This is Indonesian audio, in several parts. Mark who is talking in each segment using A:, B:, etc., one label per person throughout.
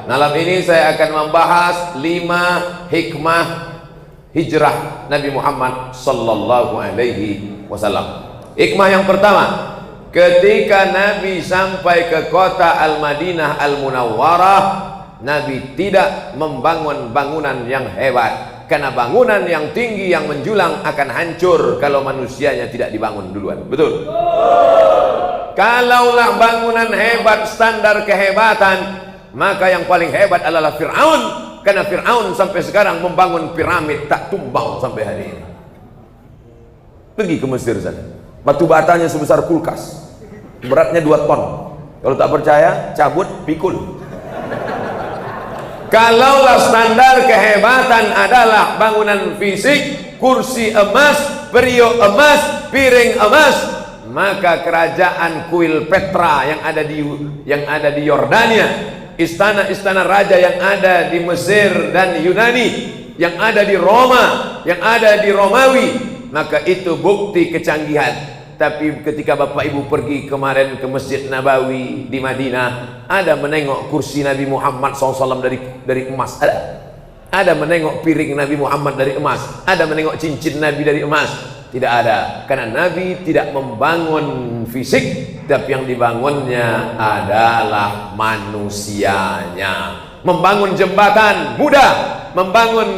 A: Malam ini saya akan membahas 5 hikmah hijrah Nabi Muhammad sallallahu alaihi wasallam. Hikmah yang pertama, ketika Nabi sampai ke kota Al-Madinah Al-Munawwarah, Nabi tidak membangun bangunan yang hebat, karena bangunan yang tinggi yang menjulang akan hancur kalau manusianya tidak dibangun duluan. Betul? Kalaulah bangunan hebat, standar kehebatan, maka yang paling hebat adalah Fir'aun, karena Fir'aun sampai sekarang membangun piramid tak tumbang sampai hari ini. Pergi ke Mesir sana, batu batanya sebesar kulkas, beratnya 2 ton. Kalau tak percaya, cabut, pikul. Kalaulah standar kehebatan adalah bangunan fisik, kursi emas, periuk emas, piring emas, maka kerajaan kuil Petra yang ada di Yordania, istana-istana raja yang ada di Mesir dan Yunani, yang ada di Roma, yang ada di Romawi, maka itu bukti kecanggihan. Tapi ketika Bapak Ibu pergi kemarin ke Masjid Nabawi di Madinah, ada menengok kursi Nabi Muhammad SAW dari emas, ada menengok piring Nabi Muhammad dari emas, ada menengok cincin Nabi dari emas. Tidak ada, karena Nabi tidak membangun fisik, tapi yang dibangunnya adalah manusianya. Membangun jembatan mudah, membangun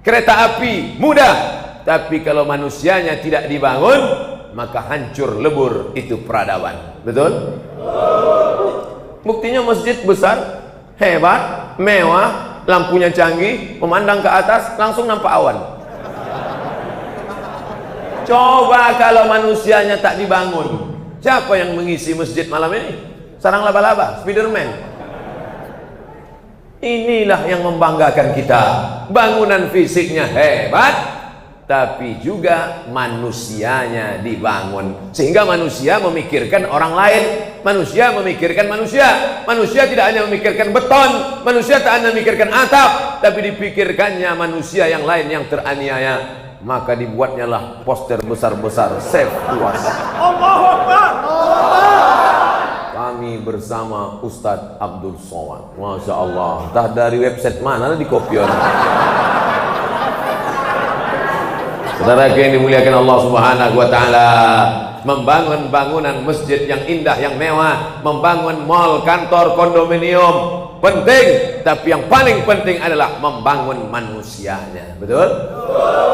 A: kereta api mudah, tapi kalau manusianya tidak dibangun, maka hancur lebur itu peradaban. Betul? Buktinya masjid besar, hebat, mewah, lampunya canggih, memandang ke atas langsung nampak awan. Coba kalau manusianya tak dibangun, siapa yang mengisi masjid malam ini? Sarang laba-laba, Spiderman. Inilah yang membanggakan kita. Bangunan fisiknya hebat, tapi juga manusianya dibangun, sehingga manusia memikirkan orang lain, manusia memikirkan manusia. Manusia tidak hanya memikirkan beton, manusia tak hanya memikirkan atap, tapi dipikirkannya manusia yang lain yang teraniaya. Maka dibuatnya lah poster besar-besar, save luas. Allahu Akbar. Kami bersama Ustadz Abdul Somad. Masya Allah, entah dari website mana di kopion. Saudara yang dimuliakan Allah Subhanahu wa taala, membangun bangunan masjid yang indah, yang mewah, membangun mal, kantor, kondominium penting, tapi yang paling penting adalah membangun manusianya. Betul?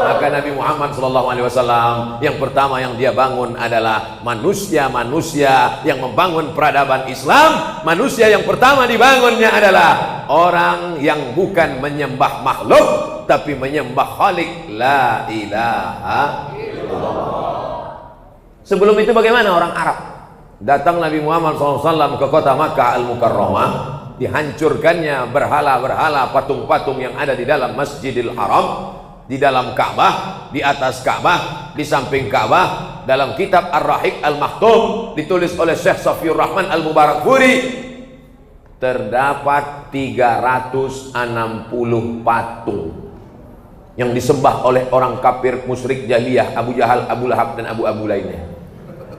A: Maka Nabi Muhammad SAW yang pertama yang dia bangun adalah manusia-manusia yang membangun peradaban Islam. Manusia yang pertama dibangunnya adalah orang yang bukan menyembah makhluk, tapi menyembah Khalik, la ilaha illallah. Sebelum itu bagaimana orang Arab? Datang Nabi Muhammad SAW ke kota Makkah Al-Mukarramah, dihancurkannya berhala-berhala, patung-patung yang ada di dalam Masjidil Haram, di dalam Ka'bah, di atas Ka'bah, di samping Ka'bah. Dalam kitab Ar-Rahiq Al-Maktum ditulis oleh Syekh Safiur Rahman Al-Mubarakfuri, terdapat 360 patung yang disembah oleh orang kafir musyrik jahiliyah, Abu Jahal, Abu Lahab, dan Abu lainnya.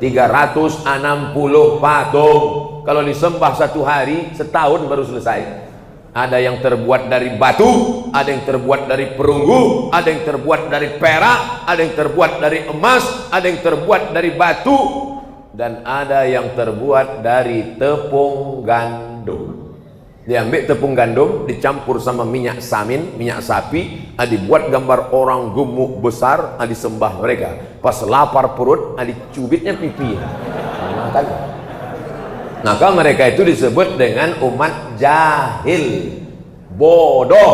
A: 360 patung. Kalau disembah 1 hari, setahun baru selesai. Ada yang terbuat dari batu, ada yang terbuat dari perunggu, ada yang terbuat dari perak, ada yang terbuat dari emas, ada yang terbuat dari batu, dan ada yang terbuat dari tepung gandum. Diambil tepung gandum, dicampur sama minyak samin, minyak sapi, dibuat gambar orang gemuk besar, disembah mereka. Pas lapar perut, dicubitnya pipi. Maka mereka itu disebut dengan umat jahil, bodoh.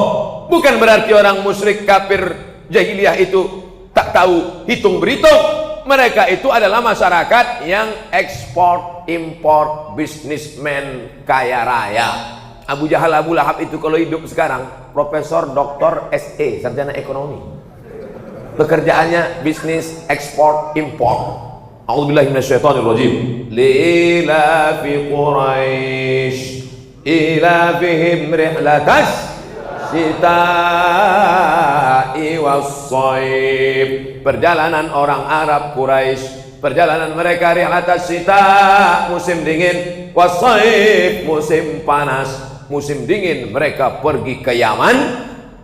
A: Bukan berarti orang musyrik kafir jahiliyah itu tak tahu hitung berhitung. Mereka itu adalah masyarakat yang ekspor impor, bisnismen kaya raya. Abu Jahal, Abu Lahab itu kalau hidup sekarang Profesor Dr. SE, sarjana ekonomi. Pekerjaannya bisnis ekspor impor. A'udzubillahi minasyaitonirrajim. Li fi Quraisy ilafihim rihlatas syita'i was-shaib. Perjalanan orang Arab Quraisy, perjalanan mereka rihlatas syita, musim dingin, was-shaib, musim panas. musim dingin mereka pergi ke Yaman,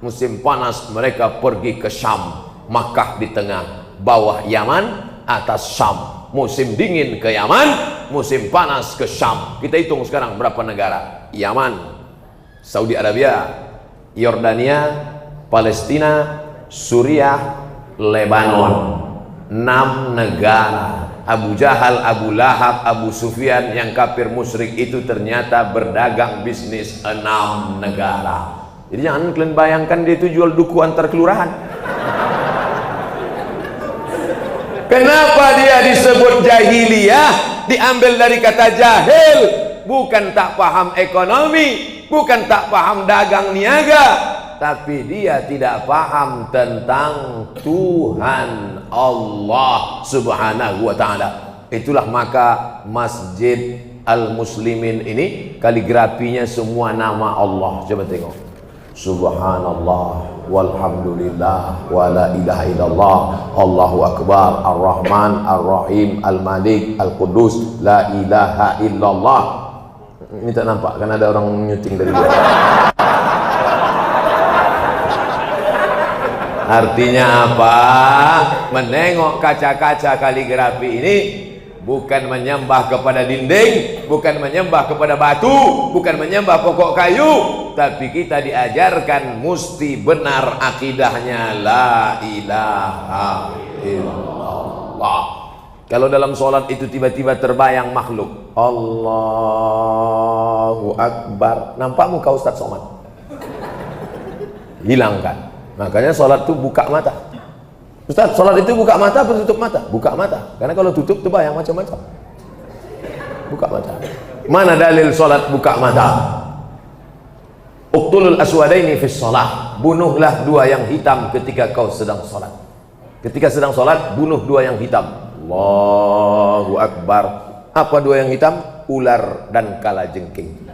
A: musim panas mereka pergi ke Syam. Makkah di tengah, bawah Yaman, atas Syam. Musim dingin ke Yaman, musim panas ke Syam. Kita hitung sekarang berapa negara: Yaman, Saudi Arabia, Yordania, Palestina, Suriah, Lebanon. 6 negara. Abu Jahal, Abu Lahab, Abu Sufyan yang kafir musyrik itu ternyata berdagang bisnis 6 negara. Jadi jangan kalian bayangkan dia itu jual duku antar kelurahan. Kenapa dia disebut jahiliyah? Diambil dari kata jahil, bukan tak paham ekonomi, bukan tak paham dagang niaga, tapi dia tidak paham tentang Tuhan Allah Subhanahu wa ta'ala. Itulah maka Masjid Al-Muslimin ini kaligrafinya semua nama Allah. Coba tengok. Subhanallah walhamdulillah wa la ilaha illallah, Allahu akbar, ar-Rahman ar-Rahim, al-Malik al-Qudus, la ilaha illallah. Ini tak nampak kan ada orang nyuting dari luar. Artinya apa? Menengok kaca-kaca kaligrafi ini bukan menyembah kepada dinding, bukan menyembah kepada batu, bukan menyembah pokok kayu, tapi kita diajarkan mesti benar akidahnya la ilaha illallah. Kalau dalam sholat itu tiba-tiba terbayang makhluk, Allahu Akbar, nampak muka Ustaz Somad, hilangkan. Makanya sholat itu buka mata. Ustaz, sholat itu buka mata atau tutup mata? Buka mata. Karena kalau tutup terbayang macam-macam. Buka mata. Mana dalil sholat buka mata? Uqtulul aswadaini fis sholat. Bunuhlah 2 yang hitam ketika kau sedang sholat. Ketika sedang sholat, bunuh 2 yang hitam. Allahu Akbar. Apa 2 yang hitam? Ular dan kalajengking.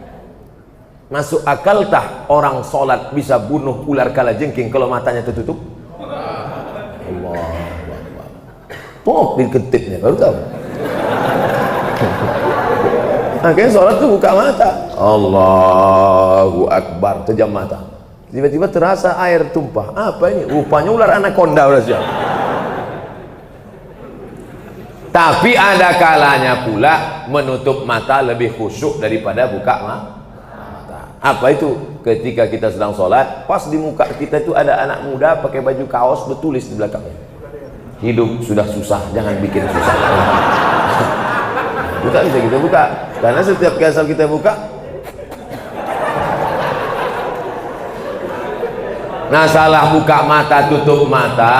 A: Masuk akal tak orang sholat bisa bunuh ular kalajengking kalau matanya tertutup? Allah, oh, diketipnya baru tahu. Akhirnya sholat tuh buka mata, Allahu Akbar, terjam mata. Tiba-tiba terasa air tumpah. Apa ini? Rupanya ular anaconda udah siap. Tapi ada kalanya pula menutup mata lebih khusyuk daripada buka mata. Apa itu? Ketika kita sedang sholat, pas di muka kita itu ada anak muda pakai baju kaos bertulis di belakangnya, hidup sudah susah, jangan bikin susah. Buka bisa kita buka, karena setiap asal kita buka. Masalah buka mata tutup mata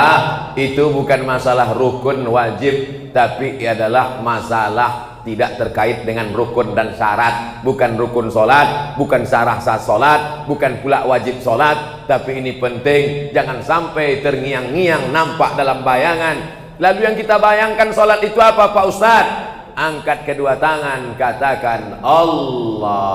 A: itu bukan masalah rukun wajib, tapi adalah masalah tidak terkait dengan rukun dan syarat. Bukan rukun sholat, bukan syarat sah sholat, bukan pula wajib sholat. Tapi ini penting, jangan sampai terngiang-ngiang nampak dalam bayangan. Lalu yang kita bayangkan sholat itu apa Pak Ustadz? Angkat kedua tangan, katakan Allahu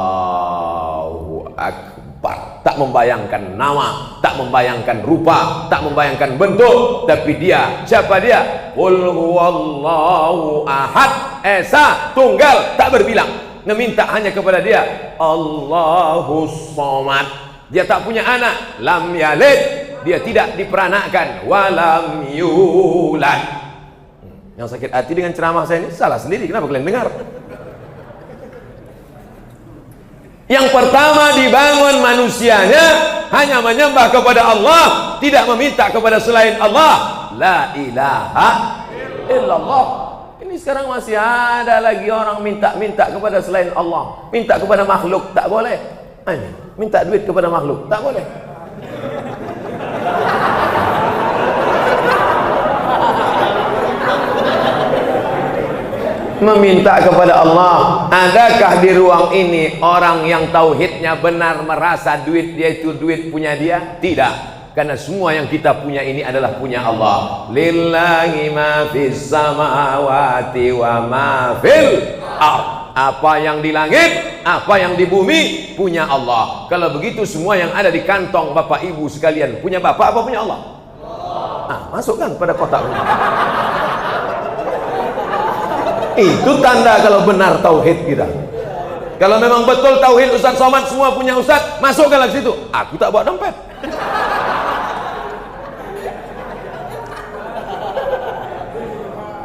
A: Akbar. Tak membayangkan nama, tak membayangkan rupa, tak membayangkan bentuk, tapi dia, siapa dia? Qul huwallahu ahad, esa, tunggal, tak berbilang. Meminta hanya kepada dia, Allahus somad. Dia tak punya anak, lam yalid, dia tidak diperanakkan, walam yulad. Yang sakit hati dengan ceramah saya ini salah sendiri, kenapa kalian dengar? Yang pertama dibangun manusianya hanya menyembah kepada Allah, tidak meminta kepada selain Allah. La ilaha illallah. Ini sekarang masih ada lagi orang minta-minta kepada selain Allah, minta kepada makhluk, tak boleh. Minta duit kepada makhluk, tak boleh. Meminta kepada Allah. Adakah di ruang ini orang yang tauhidnya benar merasa duit dia itu duit punya dia? Tidak, karena semua yang kita punya ini adalah punya Allah. Lillahi ma fis samawati wa ma fil ardh. Apa yang di langit, apa yang di bumi punya Allah. Kalau begitu semua yang ada di kantong Bapak Ibu sekalian punya Bapak apa punya Allah? Masukkan pada kotak. Itu tanda kalau benar tauhid kita. Kalau memang betul tauhid Ustaz Somad semua punya Ustaz, masukkanlah ke situ. Aku tak bawa dompet.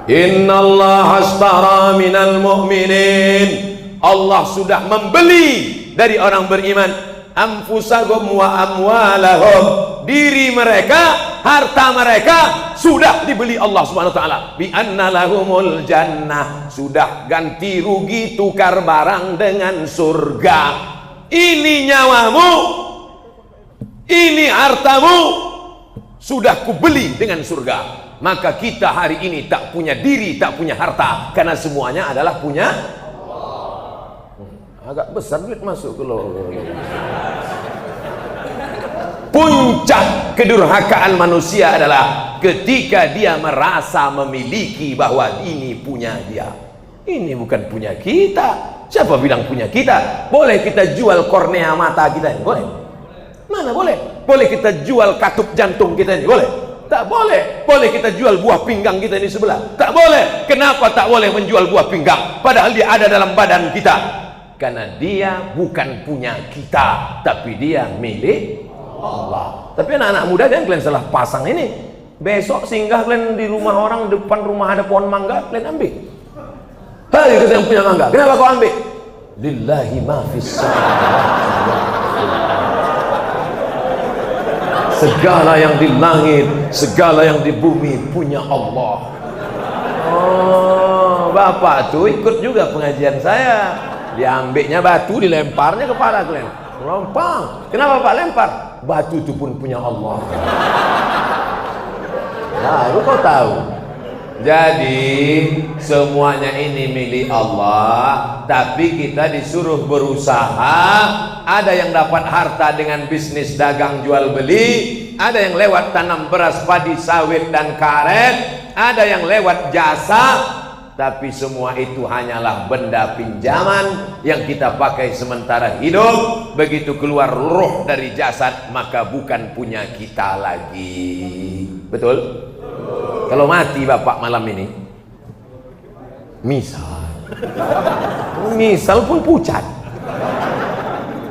A: Innallaha ashtara minal mu'minin, Allah sudah membeli dari orang beriman, anfusahum wa amwalahum, diri mereka, harta mereka sudah dibeli Allah Subhanahu wa taala. Bi anna lahumul jannah, sudah ganti rugi tukar barang dengan surga. Ini nyawamu, ini hartamu sudah kubeli dengan surga. Maka kita hari ini tak punya diri, tak punya harta, karena semuanya adalah punya agak besar duit masuk ke lo. Puncak kedurhakaan manusia adalah ketika dia merasa memiliki bahwa ini punya dia. Ini bukan punya kita. Siapa bilang punya kita? Boleh kita jual kornea mata kita ini? Boleh? Mana boleh? Boleh kita jual katup jantung kita ini? Boleh? Tak boleh. Boleh kita jual buah pinggang kita ini sebelah? Tak boleh. Kenapa tak boleh menjual buah pinggang? Padahal dia ada dalam badan kita. Karena dia bukan punya kita, tapi dia milik Allah. Tapi anak-anak muda kan kalian salah pasang ini. Besok singgah kalian di rumah orang, depan rumah ada pohon mangga, kalian ambil. Hai kita yang punya mangga, kenapa kau ambil? Lillahi ma fis samawati. Segala yang di langit, segala yang di bumi punya Allah. Oh, bapak tuh ikut juga pengajian saya. Diambilnya batu, dilemparnya kepala kalian. Rompang. Kenapa Pak lempar? Batu itu pun punya Allah. Nah, lu kau tahu. Jadi semuanya ini milik Allah, tapi kita disuruh berusaha. Ada yang dapat harta dengan bisnis dagang jual beli, ada yang lewat tanam beras, padi, sawit dan karet, ada yang lewat jasa. Tapi semua itu hanyalah benda pinjaman yang kita pakai sementara hidup. Begitu keluar roh dari jasad, maka bukan punya kita lagi. Betul? Kalau mati bapak malam ini, misal pun pucat.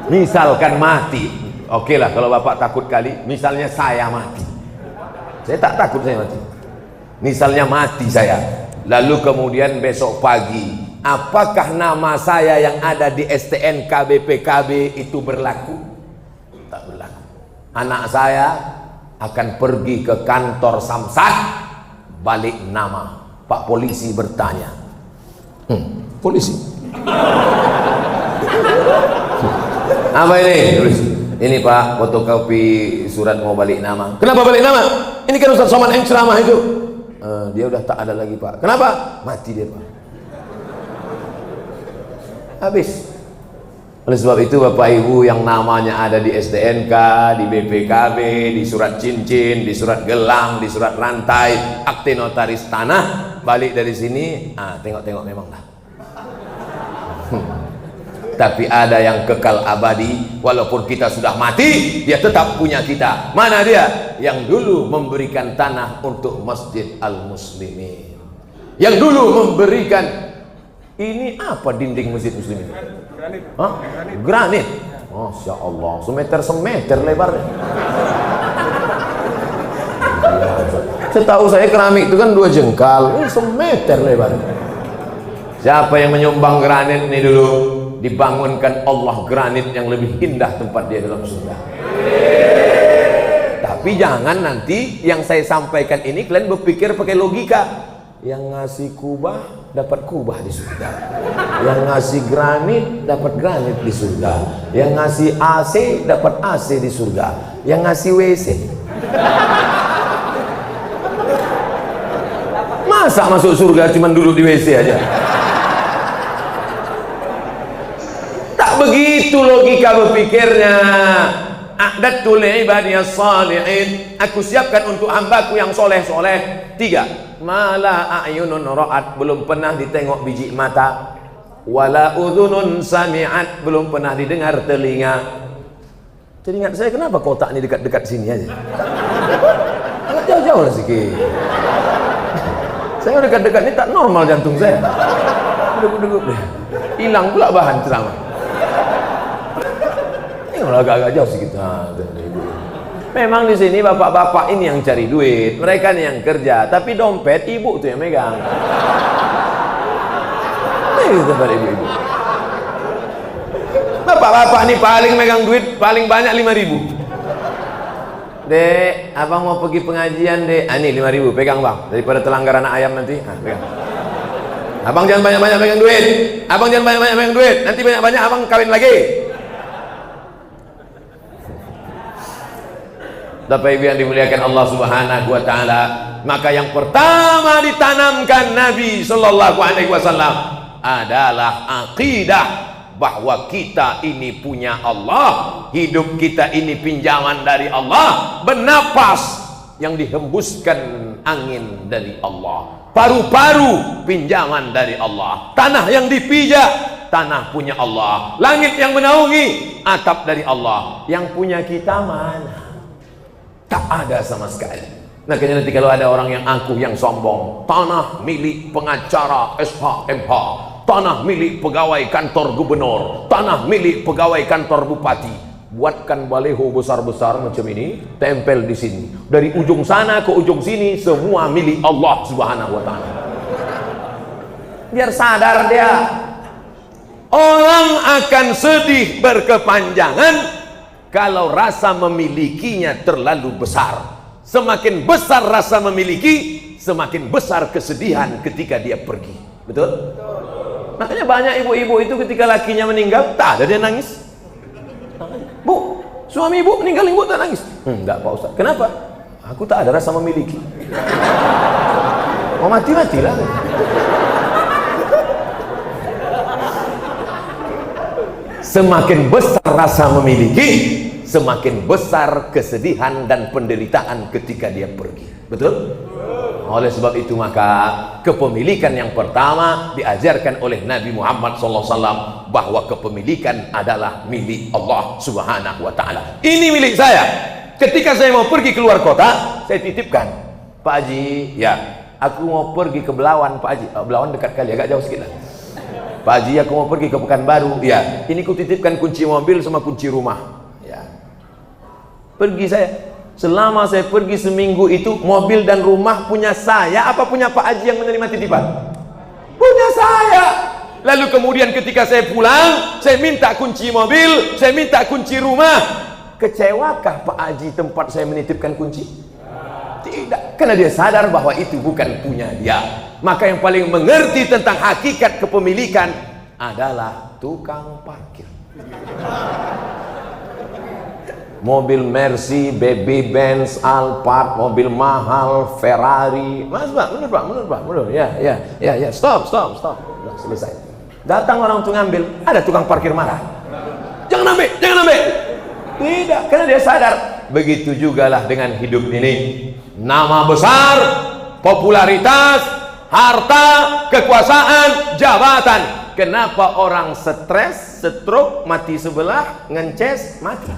A: Misalkan mati, oke lah kalau bapak takut kali. Misalnya saya mati, saya tak takut saya mati. Misalnya mati saya, lalu kemudian besok pagi, apakah nama saya yang ada di STNK BPKB itu berlaku? Tak berlaku. Anak saya akan pergi ke kantor Samsat, balik nama. Pak polisi bertanya, polisi apa ini? Ini Pak, fotokopi surat mau balik nama. Kenapa balik nama? Ini kan Ustaz Somad yang ceramah itu. Dia udah tak ada lagi Pak. Kenapa? Mati dia Pak. Habis. Oleh sebab itu Bapak Ibu yang namanya ada di STNK, di BPKB, di surat cincin, di surat gelang, di surat rantai, akte notaris tanah, balik dari sini, tengok-tengok memang lah. Tapi ada yang kekal abadi, walaupun kita sudah mati, dia tetap punya kita. Mana dia? Yang dulu memberikan tanah untuk Masjid Al-Muslimin. Yang dulu memberikan, ini apa dinding Masjid Muslimin? Granit. Hah? Granit. Masya Allah, semeter lebarnya. Setahu saya keramik itu kan 2 jengkal, ini semeter lebar. Siapa yang menyumbang granit ini dulu? Dibangunkan Allah granit yang lebih indah tempat dia dalam surga. Tapi jangan nanti yang saya sampaikan ini kalian berpikir pakai logika. Yang ngasih kubah dapat kubah di surga, yang ngasih granit dapat granit di surga, yang ngasih AC dapat AC di surga, yang ngasih WC. Masa masuk surga cuma duduk di WC aja? Tak begitu logika berpikirnya. A'dadtu li'ibadiyas salihin, aku siapkan untuk hambaku yang soleh-soleh. 3, mala a'yunun ra'at, belum pernah ditengok biji mata, wala udhunun sami'at, belum pernah didengar telinga. Teringat saya, kenapa kotak ini dekat-dekat sini aja? Agak jauh-jauh lah sikit. Saya dekat-dekat ini tak normal jantung saya. Duduk-duduk deh. Hilang pula bahan ceramah. Ini agak-agak jauh sedikit. Nah, ibu. Memang di sini bapak-bapak ini yang cari duit, mereka nih yang kerja, tapi dompet ibu tuh yang megang. Ini tempat ibu-ibu. Bapak-bapak nih paling megang duit paling banyak 5.000. Dek, abang mau pergi pengajian dek. Ini 5.000, pegang bang. Daripada telanggar anak ayam nanti. Pegang. Abang jangan banyak-banyak megang duit. Abang jangan banyak-banyak megang duit. Nanti banyak-banyak abang kawin lagi. Bapak Ibu yang dimuliakan Allah Subhanahu wa taala, maka yang pertama ditanamkan Nabi sallallahu alaihi wasallam adalah akidah bahwa kita ini punya Allah, hidup kita ini pinjaman dari Allah, bernapas yang dihembuskan angin dari Allah, paru-paru pinjaman dari Allah, tanah yang dipijak tanah punya Allah, langit yang menaungi atap dari Allah. Yang punya kita mana? Tak ada sama sekali. Makanya nanti kalau ada orang yang angkuh, yang sombong, tanah milik pengacara SHMH, tanah milik pegawai kantor gubernur, tanah milik pegawai kantor bupati, buatkan baleho besar-besar macam ini, tempel di sini. Dari ujung sana ke ujung sini semua milik Allah Subhanahu wa taala. Biar sadar dia. Orang akan sedih berkepanjangan kalau rasa memilikinya terlalu besar. Semakin besar rasa memiliki, semakin besar kesedihan ketika dia pergi. Betul? Makanya banyak ibu-ibu itu ketika lakinya meninggal, tak ada dia nangis. Bu, suami ibu meninggal, ibu tak nangis? Enggak Pak Ustaz. Kenapa? Aku tak ada rasa memiliki. Mau mati-matilah. Semakin besar rasa memiliki, semakin besar kesedihan dan penderitaan ketika dia pergi. Betul? Oleh sebab itu maka kepemilikan yang pertama diajarkan oleh Nabi Muhammad SAW bahwa kepemilikan adalah milik Allah Subhanahu wa taala. Ini milik saya. Ketika saya mau pergi keluar kota, saya titipkan, Pak Haji, ya, aku mau pergi ke Belawan, Pak Haji. Belawan dekat kali, agak jauh sedikit lah. Pak Haji, aku mau pergi ke Pekanbaru. Ya, ini ku titipkan kunci mobil sama kunci rumah. Ya. Pergi saya. Selama saya pergi seminggu itu, mobil dan rumah punya saya apa punya Pak Haji yang menerima titipan? Punya saya. Lalu kemudian ketika saya pulang, saya minta kunci mobil, saya minta kunci rumah. Kecewakah Pak Haji tempat saya menitipkan kunci? Tidak, karena dia sadar bahwa itu bukan punya dia. Maka yang paling mengerti tentang hakikat kepemilikan adalah tukang parkir. Mobil Mercy, Baby Benz, Alphard, mobil mahal, Ferrari. Mas Pak, menurut. Ya, stop. Sudah selesai. Datang orang untuk ngambil, ada tukang parkir marah. Jangan ambil. Tidak, karena dia sadar. Begitu jugalah dengan hidup ini. Nama besar, popularitas, harta, kekuasaan, jabatan. Kenapa orang stres, stroke, mati sebelah, ngences, mati?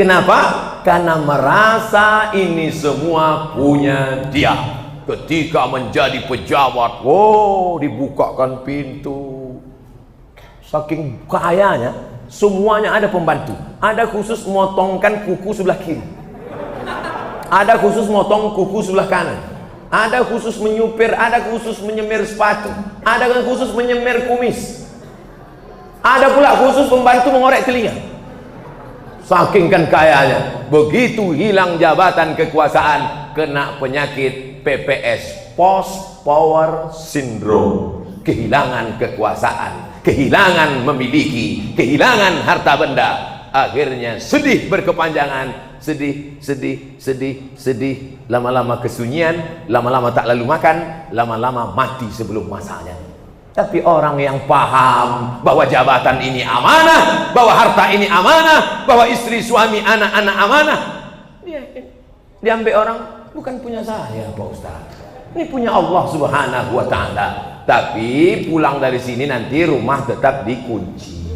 A: Kenapa? Karena merasa ini semua punya dia. Ketika menjadi pejabat, dibukakan pintu. Saking kayanya, semuanya ada pembantu. Ada khusus motongkan kuku sebelah kiri, ada khusus motong kuku sebelah kanan, ada khusus menyupir, ada khusus menyemir sepatu, ada yang khusus menyemir kumis, ada pula khusus pembantu mengorek telinga. Saking kan kayanya. Begitu hilang jabatan kekuasaan, kena penyakit PPS, Post Power Syndrome. Kehilangan kekuasaan, kehilangan memiliki, kehilangan harta benda, akhirnya sedih berkepanjangan, sedih, lama-lama kesunyian, lama-lama tak lalu makan, lama-lama mati sebelum masanya. Tapi orang yang paham bahwa jabatan ini amanah, bahwa harta ini amanah, bahwa istri, suami, anak-anak amanah, dia diambil orang, bukan punya saya Pak Ustaz, ini punya Allah Subhanahu wa ta'ala. Tapi pulang dari sini nanti rumah tetap dikunci.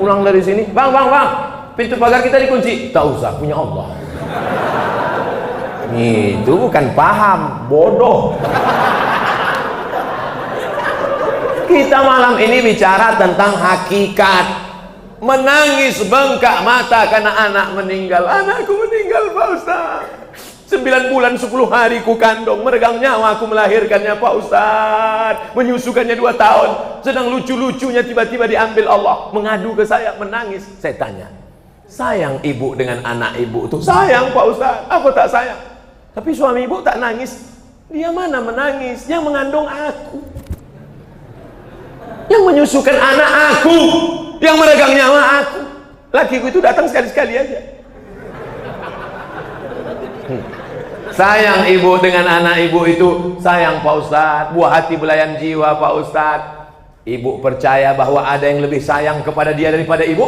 A: Pulang dari sini, bang, pintu pagar kita dikunci. Tak usah, punya Allah. Itu bukan paham, bodoh. Kita malam ini bicara tentang hakikat. Menangis bengkak mata karena anak meninggal. Anakku meninggal Pak Ustaz. 9 bulan 10 hari ku kandung, meregang nyawa aku melahirkannya Pak Ustaz, menyusukannya 2 tahun, sedang lucu-lucunya tiba-tiba diambil Allah. Mengadu ke saya, menangis. Saya tanya, sayang ibu dengan anak ibu itu? Sayang Pak Ustaz. Apa tak sayang? Tapi suami ibu tak nangis. Dia mana menangis? Yang mengandung aku, yang menyusukan anak aku, yang meregang nyawa aku. Lakiku itu datang sekali-sekali aja. Sayang ibu dengan anak ibu itu. Sayang Pak Ustaz. Buah hati belayan jiwa Pak Ustaz. Ibu percaya bahwa ada yang lebih sayang kepada dia daripada ibu?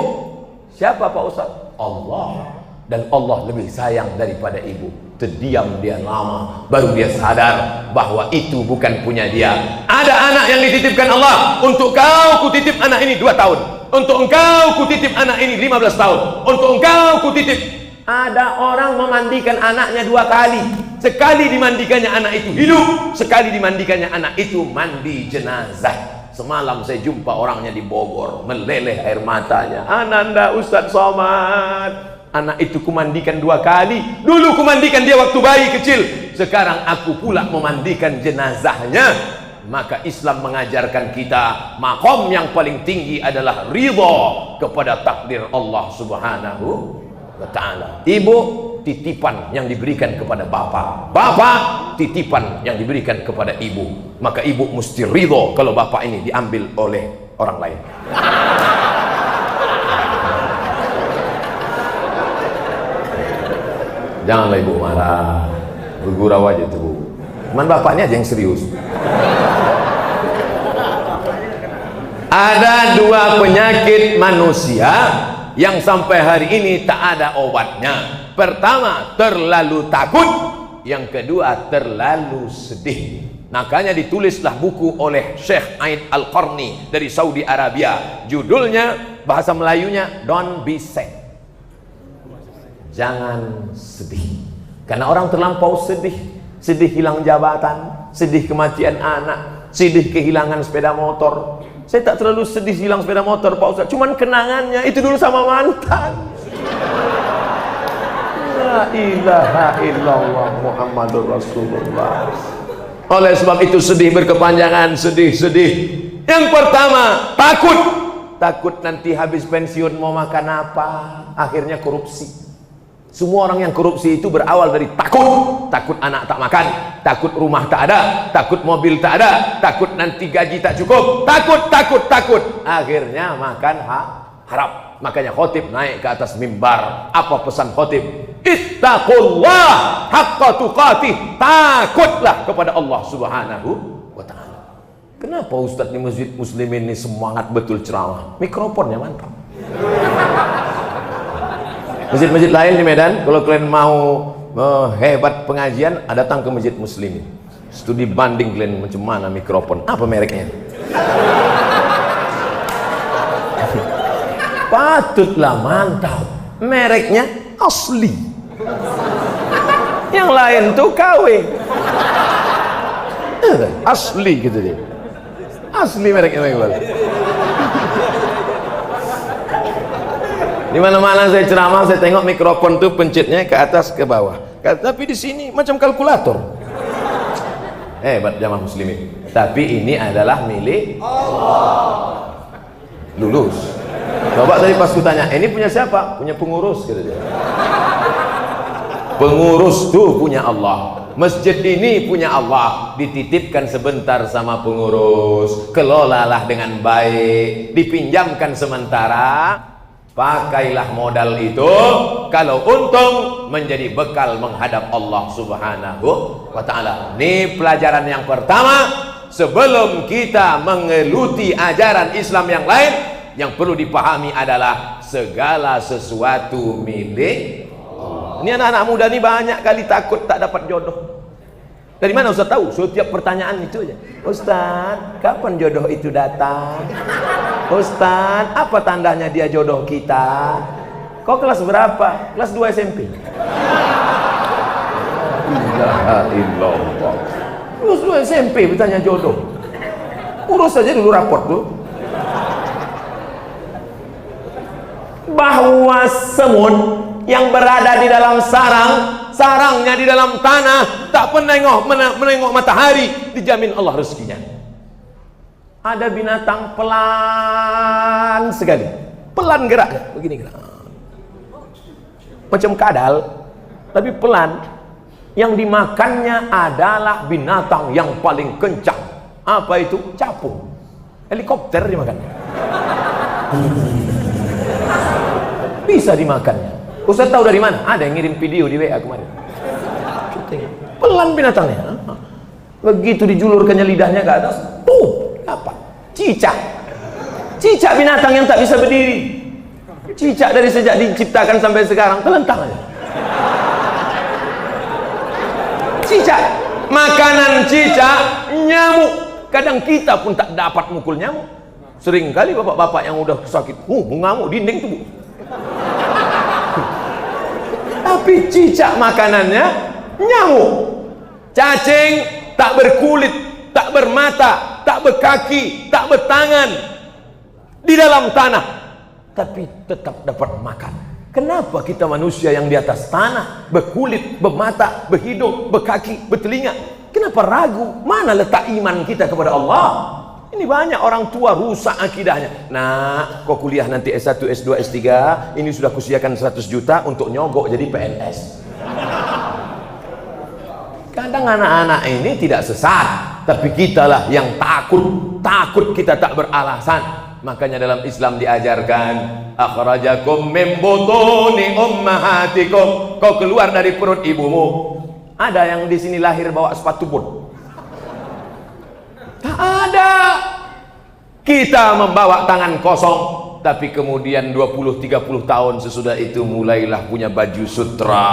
A: Siapa Pak Ustaz? Allah. Dan Allah lebih sayang daripada ibu. Terdiam dia lama, baru dia sadar bahwa itu bukan punya dia. Ada anak yang dititipkan Allah. Untuk kau kutitip anak ini 2 tahun. Untuk engkau kutitip anak ini 15 tahun. Untuk engkau kutitip. Ada orang memandikan anaknya 2 kali. Sekali dimandikannya anak itu hidup, sekali dimandikannya anak itu mandi jenazah. Semalam saya jumpa orangnya di Bogor, meleleh air matanya. Ananda Ustadz Somad, anak itu kumandikan 2 kali. Dulu kumandikan dia waktu bayi kecil, sekarang aku pula memandikan jenazahnya. Maka Islam mengajarkan kita, makom yang paling tinggi adalah ridha kepada takdir Allah Subhanahu wa ta'ala. Ibu titipan yang diberikan kepada bapak, bapak titipan yang diberikan kepada ibu. Maka ibu mesti ridho kalau bapak ini diambil oleh orang lain. Janganlah ibu marah, bergurau aja tuh bu. Cuman bapaknya aja yang serius. Ada 2 penyakit manusia yang sampai hari ini tak ada obatnya. Pertama, terlalu takut. Yang kedua, terlalu sedih. Makanya ditulislah buku oleh Syekh Aid Al-Qarni dari Saudi Arabia. Judulnya, bahasa Melayunya, Don't Be Sad. Jangan sedih. Karena orang terlampau sedih. Sedih hilang jabatan, sedih kematian anak, sedih kehilangan sepeda motor. Saya tak terlalu sedih hilang sepeda motor Pak Ustaz, cuman kenangannya itu dulu sama mantan. La ilaha illallah Muhammadur Rasulullah. Oleh sebab itu sedih berkepanjangan, sedih-sedih. Yang pertama, takut. Takut nanti habis pensiun mau makan apa, akhirnya korupsi. Semua orang yang korupsi itu berawal dari takut. Takut anak tak makan, takut rumah tak ada, takut mobil tak ada, takut nanti gaji tak cukup, takut. Akhirnya makan harap. Makanya khotib naik ke atas mimbar. Apa pesan khotib? Ittaqullah haqqa tuqatih. Takutlah kepada Allah Subhanahu wa ta'ala. Kenapa Ustadz di Masjid Muslimin ini semangat betul ceramah? Mikrofonnya mantap. Masjid-masjid lain di Medan, kalau kalian mau hebat pengajian, datang ke Masjid Muslimin. Studi banding kalian macam mana mikrofon, apa mereknya? Patutlah mantap. Mereknya asli. Yang lain tuh KW. Asli gitu dia. Asli mereknya Bang. Di mana-mana saya ceramah, saya tengok mikrofon tuh pencetnya ke atas ke bawah. Tapi di sini macam kalkulator. Hebat jamaah muslimin. Tapi ini adalah milik Allah. Lulus. Coba tadi pas kutanya, ini punya siapa? Punya pengurus, kata dia. Pengurus tuh punya Allah. Masjid ini punya Allah. Dititipkan sebentar sama pengurus. Kelolalah dengan baik. Dipinjamkan sementara. Pakailah modal itu, kalau untung menjadi bekal menghadap Allah Subhanahu wa ta'ala. Ini pelajaran yang pertama. Sebelum kita mengeluti ajaran Islam yang lain, yang perlu dipahami adalah segala sesuatu milik Allah. Ini anak-anak muda ini banyak kali takut tak dapat jodoh. Dari mana Ustaz tahu? Setiap pertanyaan itu aja. Ustaz, kapan jodoh itu datang? Ustaz, apa tandanya dia jodoh kita? Kau kelas berapa? Kelas 2 SMP. La ilaha illallah. Kelas 2 SMP bertanya jodoh. Urus saja dulu raport tuh. Bahwa semut yang berada di dalam sarangnya di dalam tanah, tak pernah menengok matahari, dijamin Allah rezekinya. Ada binatang pelan sekali, pelan geraknya, begini gerak, macam kadal, tapi pelan. Yang dimakannya adalah binatang yang paling kencang. Apa itu? Capung. Helikopter dimakannya. Bisa dimakannya. Ustaz tahu dari mana? Ada yang ngirim video di WA kemarin. Pelan binatangnya. Begitu dijulurkannya lidahnya ke atas, tuh, apa? Cicak. Cicak binatang yang tak bisa berdiri. Cicak dari sejak diciptakan sampai sekarang telentang aja. Cicak. Makanan cicak nyamuk. Kadang kita pun tak dapat mukul nyamuk. Seringkali bapak-bapak yang udah sakit, ngamuk dinding tuh, Bu. Tapi cicak makanannya nyamuk. Cacing tak berkulit, tak bermata, tak berkaki, tak bertangan, di dalam tanah, tapi tetap dapat makan. Kenapa kita manusia yang di atas tanah, berkulit, bermata, berhidung, berkaki, bertelinga, kenapa ragu? Mana letak iman kita kepada Allah? Ini banyak orang tua rusak akidahnya. Nah, kau kuliah nanti S1, S2, S3, ini sudah kusiakan 100 juta untuk nyogok jadi PNS. Kadang anak-anak ini tidak sesat, tapi kitalah yang takut kita tak beralasan. Makanya dalam Islam diajarkan, akhrajakum min butuni ummahatikum, kau keluar dari perut ibumu. Ada yang di sini lahir bawa sepatu pun? Tak ada. Kita membawa tangan kosong, tapi kemudian 20-30 tahun sesudah itu mulailah punya baju sutra,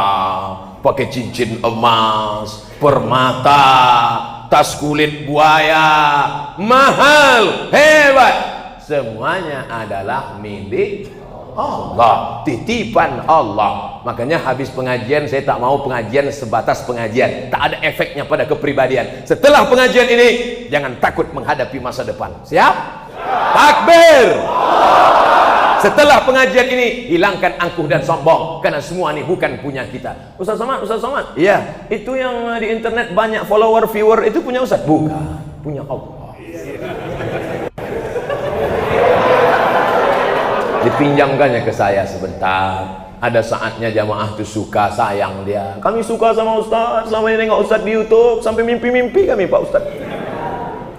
A: pakai cincin emas, permata, tas kulit buaya, mahal, hebat. Semuanya adalah milik Allah, titipan Allah. Makanya habis pengajian saya tak mau pengajian sebatas pengajian, tak ada efeknya pada kepribadian. Setelah pengajian ini jangan takut menghadapi masa depan. Siap? Takbir. Setelah pengajian ini hilangkan angkuh dan sombong, karena semua ini bukan punya kita. Ustaz Somad, iya, itu yang di internet banyak follower, viewer, itu punya Ustaz? Bukan, punya Allah. Dipinjamkannya ke saya sebentar. Ada saatnya jamaah itu suka, sayang dia. Kami suka sama Ustaz, selama ini nengok Ustaz di YouTube, sampai mimpi-mimpi kami Pak Ustaz.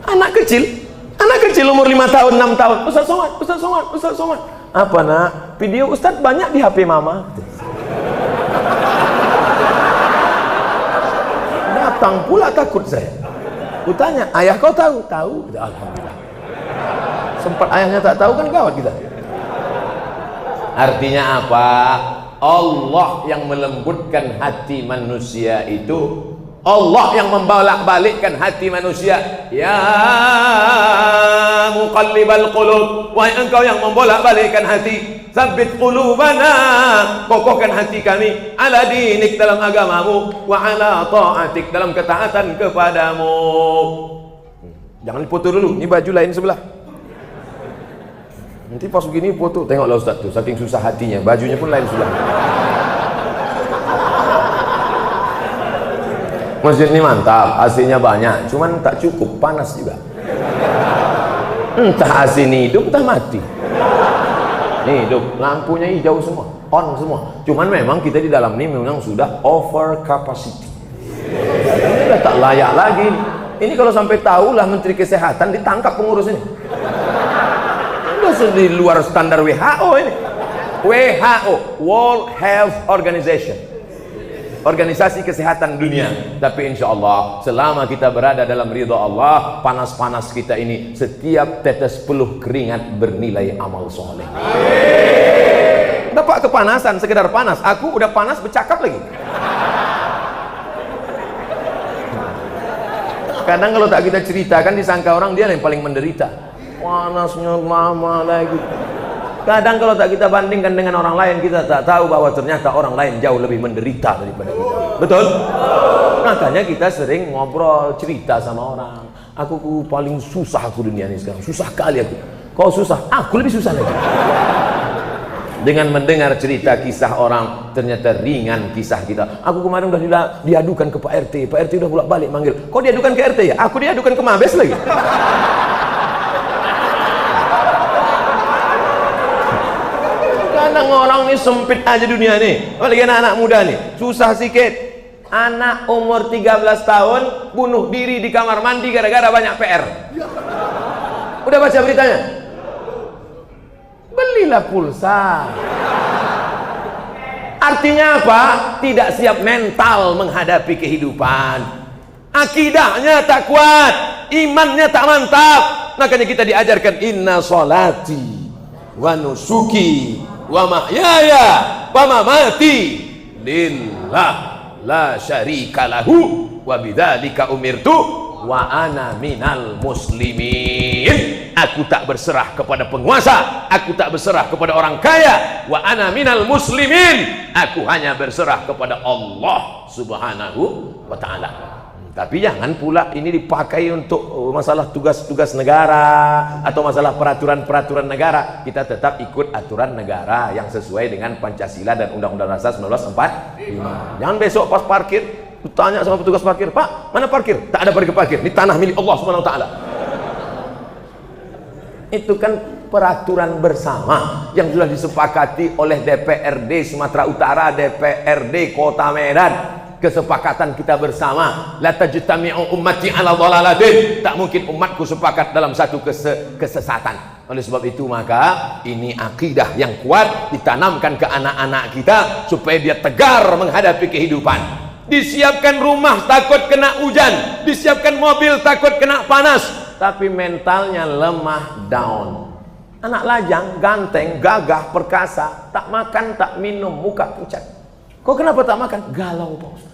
A: Anak kecil umur 5 tahun, 6 tahun. Ustaz Somad. Apa nak? Video Ustaz banyak di HP mama. Datang pula takut saya. Kutanya, ayah kau tahu? Tahu. Alhamdulillah. Sempat ayahnya tak tahu kan gawat kita. Artinya apa? Allah yang melembutkan hati manusia itu, Allah yang membolak-balikkan hati manusia. Ya muqallibal qulub, wahai engkau yang membolak-balikkan hati, tsabbit qulubana, kokohkan hati kami, ala dinik, dalam agamamu, wa ala ta'atik, dalam ketaatan kepadamu. Jangan dipoto dulu, ini baju lain sebelah. Nanti pas begini foto, tengoklah Ustaz tuh, saking susah hatinya, bajunya pun lain sudah. Masjid ini mantap, AC-nya banyak, cuman tak cukup, panas juga. Entah AC ini hidup, entah mati. Ini hidup, lampunya hijau semua, on semua. Cuman memang kita di dalam ini memang sudah over capacity. Ini udah tak layak lagi. Ini kalau sampai tahulah Menteri Kesehatan ditangkap pengurus ini. Di luar standar WHO ini. WHO, World Health Organization, organisasi kesehatan dunia. Tapi insya Allah selama kita berada dalam ridha Allah, panas-panas kita ini, setiap tetes peluh keringat bernilai amal soleh. Dapat kepanasan, sekedar panas, aku udah panas bercakap lagi. Kadang kalau tak kita ceritakan, disangka orang dia yang paling menderita. Panasnya lama lagi. Kadang kalau tak kita bandingkan dengan orang lain, kita tak tahu bahwa ternyata orang lain jauh lebih menderita daripada kita. Betul? Makanya kita sering ngobrol, cerita sama orang. Aku paling susah aku dunia ini sekarang. Susah kali aku. Kau susah, aku lebih susah lagi. Dengan mendengar cerita kisah orang, ternyata ringan kisah kita. Aku kemarin udah diadukan ke Pak RT. Pak RT udah bolak-balik manggil. Kau diadukan ke RT ya? Aku diadukan ke Mabes lagi. Kadang orang ini sempit aja dunia nih. Apalagi anak-anak muda nih, susah sikit. Anak umur 13 tahun bunuh diri di kamar mandi gara-gara banyak PR. Udah baca beritanya? Belilah pulsa. Artinya apa? Tidak siap mental menghadapi kehidupan. Akidahnya tak kuat, imannya tak mantap. Makanya kita diajarkan inna sholati wa nusuki wa mahyaya wa mamati lillah la syarika lahu wa bidzalika umirtu wa ana minal muslimin. Aku tak berserah kepada penguasa, aku tak berserah kepada orang kaya. Wa ana minal muslimin, aku hanya berserah kepada Allah subhanahu wa ta'ala. Tapi jangan pula ini dipakai untuk masalah tugas-tugas negara atau masalah peraturan-peraturan negara. Kita tetap ikut aturan negara yang sesuai dengan Pancasila dan Undang-Undang Dasar 1945. Jangan besok pas parkir tanya sama petugas parkir, Pak, mana parkir? Tak ada parkir. Ini tanah milik Allah Subhanahu wa taala. Itu kan peraturan bersama yang sudah disepakati oleh DPRD Sumatera Utara, DPRD Kota Medan. Kesepakatan kita bersama, la tajtami'u ummati ala dhalalatin. Tak mungkin umatku sepakat dalam satu kesesatan. Oleh sebab itu maka ini akidah yang kuat ditanamkan ke anak-anak kita supaya dia tegar menghadapi kehidupan. Disiapkan rumah takut kena hujan, disiapkan mobil takut kena panas, tapi mentalnya lemah, down. Anak lajang, ganteng, gagah, perkasa, tak makan, tak minum, muka pucat. Kok kenapa tak makan? Galau, Pak Ustaz.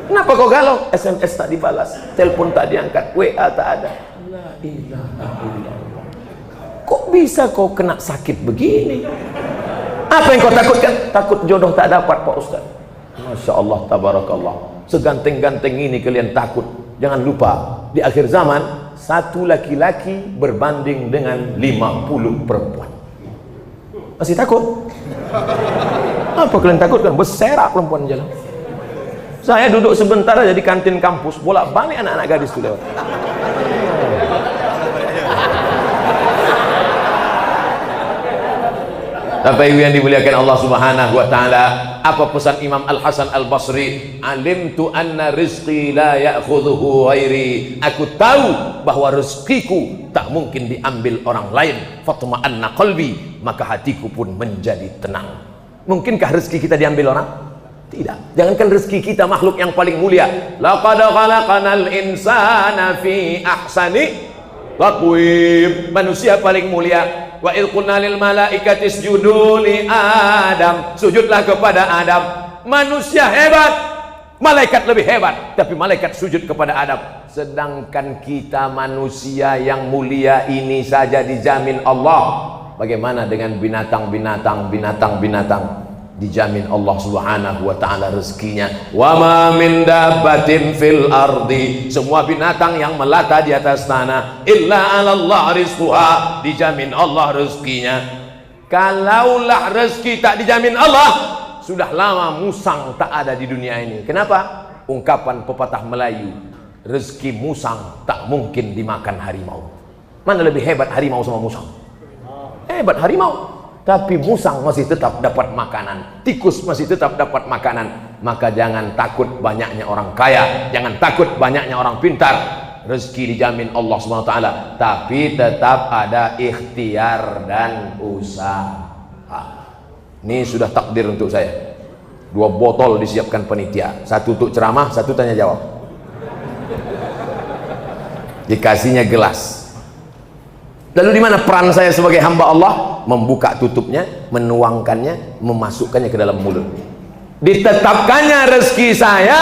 A: Kenapa kau galau? SMS tak dibalas, telepon tak diangkat, WA tak ada. La ilaha illallah. Kok bisa kau kena sakit begini? Apa yang kau takutkan? Takut jodoh tak dapat, Pak Ustaz. Masya Allah, tabarakallah. Seganteng-ganteng ini kalian takut. Jangan lupa, di akhir zaman satu laki-laki berbanding dengan 50 perempuan. Masih takut? Apa kalian takutkan? Berserak perempuan jalan. Saya duduk sebentar aja di kantin kampus, bolak-balik anak-anak gadis itu lewat. Bapak Ibu yang dimuliakan Allah Subhanahu wa taala, apa pesan Imam Al Hasan Al Basri? Alimtu anna rizqi la ya'khudhuhu ghairi. Aku tahu bahwa rezekiku tak mungkin diambil orang lain. Fatma'anna qalbi, maka hatiku pun menjadi tenang. Mungkinkah rezeki kita diambil orang? Tidak. Jangankan rezeki kita, makhluk yang paling mulia. Laqad khalaqanal insana fi ahsani taqwim. Manusia paling mulia. Wa idh qulna lil malaikati isjudu li Adam. Sujudlah kepada Adam. Manusia hebat, malaikat lebih hebat, tapi malaikat sujud kepada Adam. Sedangkan kita manusia yang mulia ini saja dijamin Allah. Bagaimana dengan binatang-binatang dijamin Allah Subhanahu wa taala rezekinya. Wa ma min dabbatin fil ardi, semua binatang yang melata di atas tanah, illa 'ala Allah rizquha, dijamin Allah rezekinya. Kalaulah rezeki tak dijamin Allah, sudah lama musang tak ada di dunia ini. Kenapa? Ungkapan pepatah Melayu, rezeki musang tak mungkin dimakan harimau. Mana lebih hebat, harimau sama musang? Hebat harimau, tapi musang masih tetap dapat makanan, tikus masih tetap dapat makanan. Maka jangan takut banyaknya orang kaya, jangan takut banyaknya orang pintar. Rezeki dijamin Allah SWT, tapi tetap ada ikhtiar dan usaha. Ini sudah takdir untuk saya. 2 botol disiapkan panitia, 1 untuk ceramah, 1 tanya jawab. Dikasihnya gelas. Lalu di mana peran saya sebagai hamba Allah? Membuka tutupnya, menuangkannya, memasukkannya ke dalam mulut. Ditetapkannya rezeki saya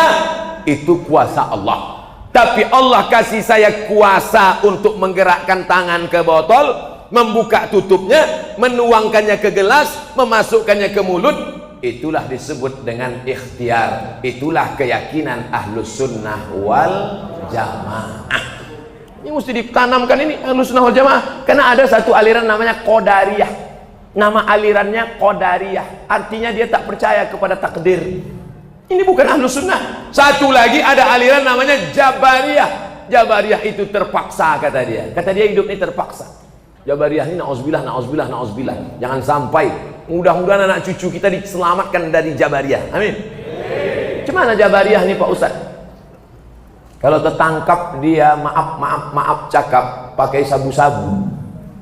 A: itu kuasa Allah. Tapi Allah kasih saya kuasa untuk menggerakkan tangan ke botol, membuka tutupnya, menuangkannya ke gelas, memasukkannya ke mulut. Itulah disebut dengan ikhtiar. Itulah keyakinan Ahlus Sunnah wal Jamaah. Ini mesti ditanamkan ini Ahlussunnah wal Jamaah. Karena ada satu aliran namanya Qadariyah. Nama alirannya Qadariyah. Artinya dia tak percaya kepada takdir. Ini bukan Ahlussunnah. Satu lagi ada aliran namanya Jabariyah. Jabariyah itu terpaksa kata dia. Kata dia hidup ini terpaksa. Jabariyah ini na'udzubillah, na'udzubillah, na'udzubillah. Jangan sampai. Mudah-mudahan anak cucu kita diselamatkan dari Jabariyah. Amin. Gimana Jabariyah nih Pak Ustaz? Kalau tertangkap dia maaf cakap pakai sabu-sabu,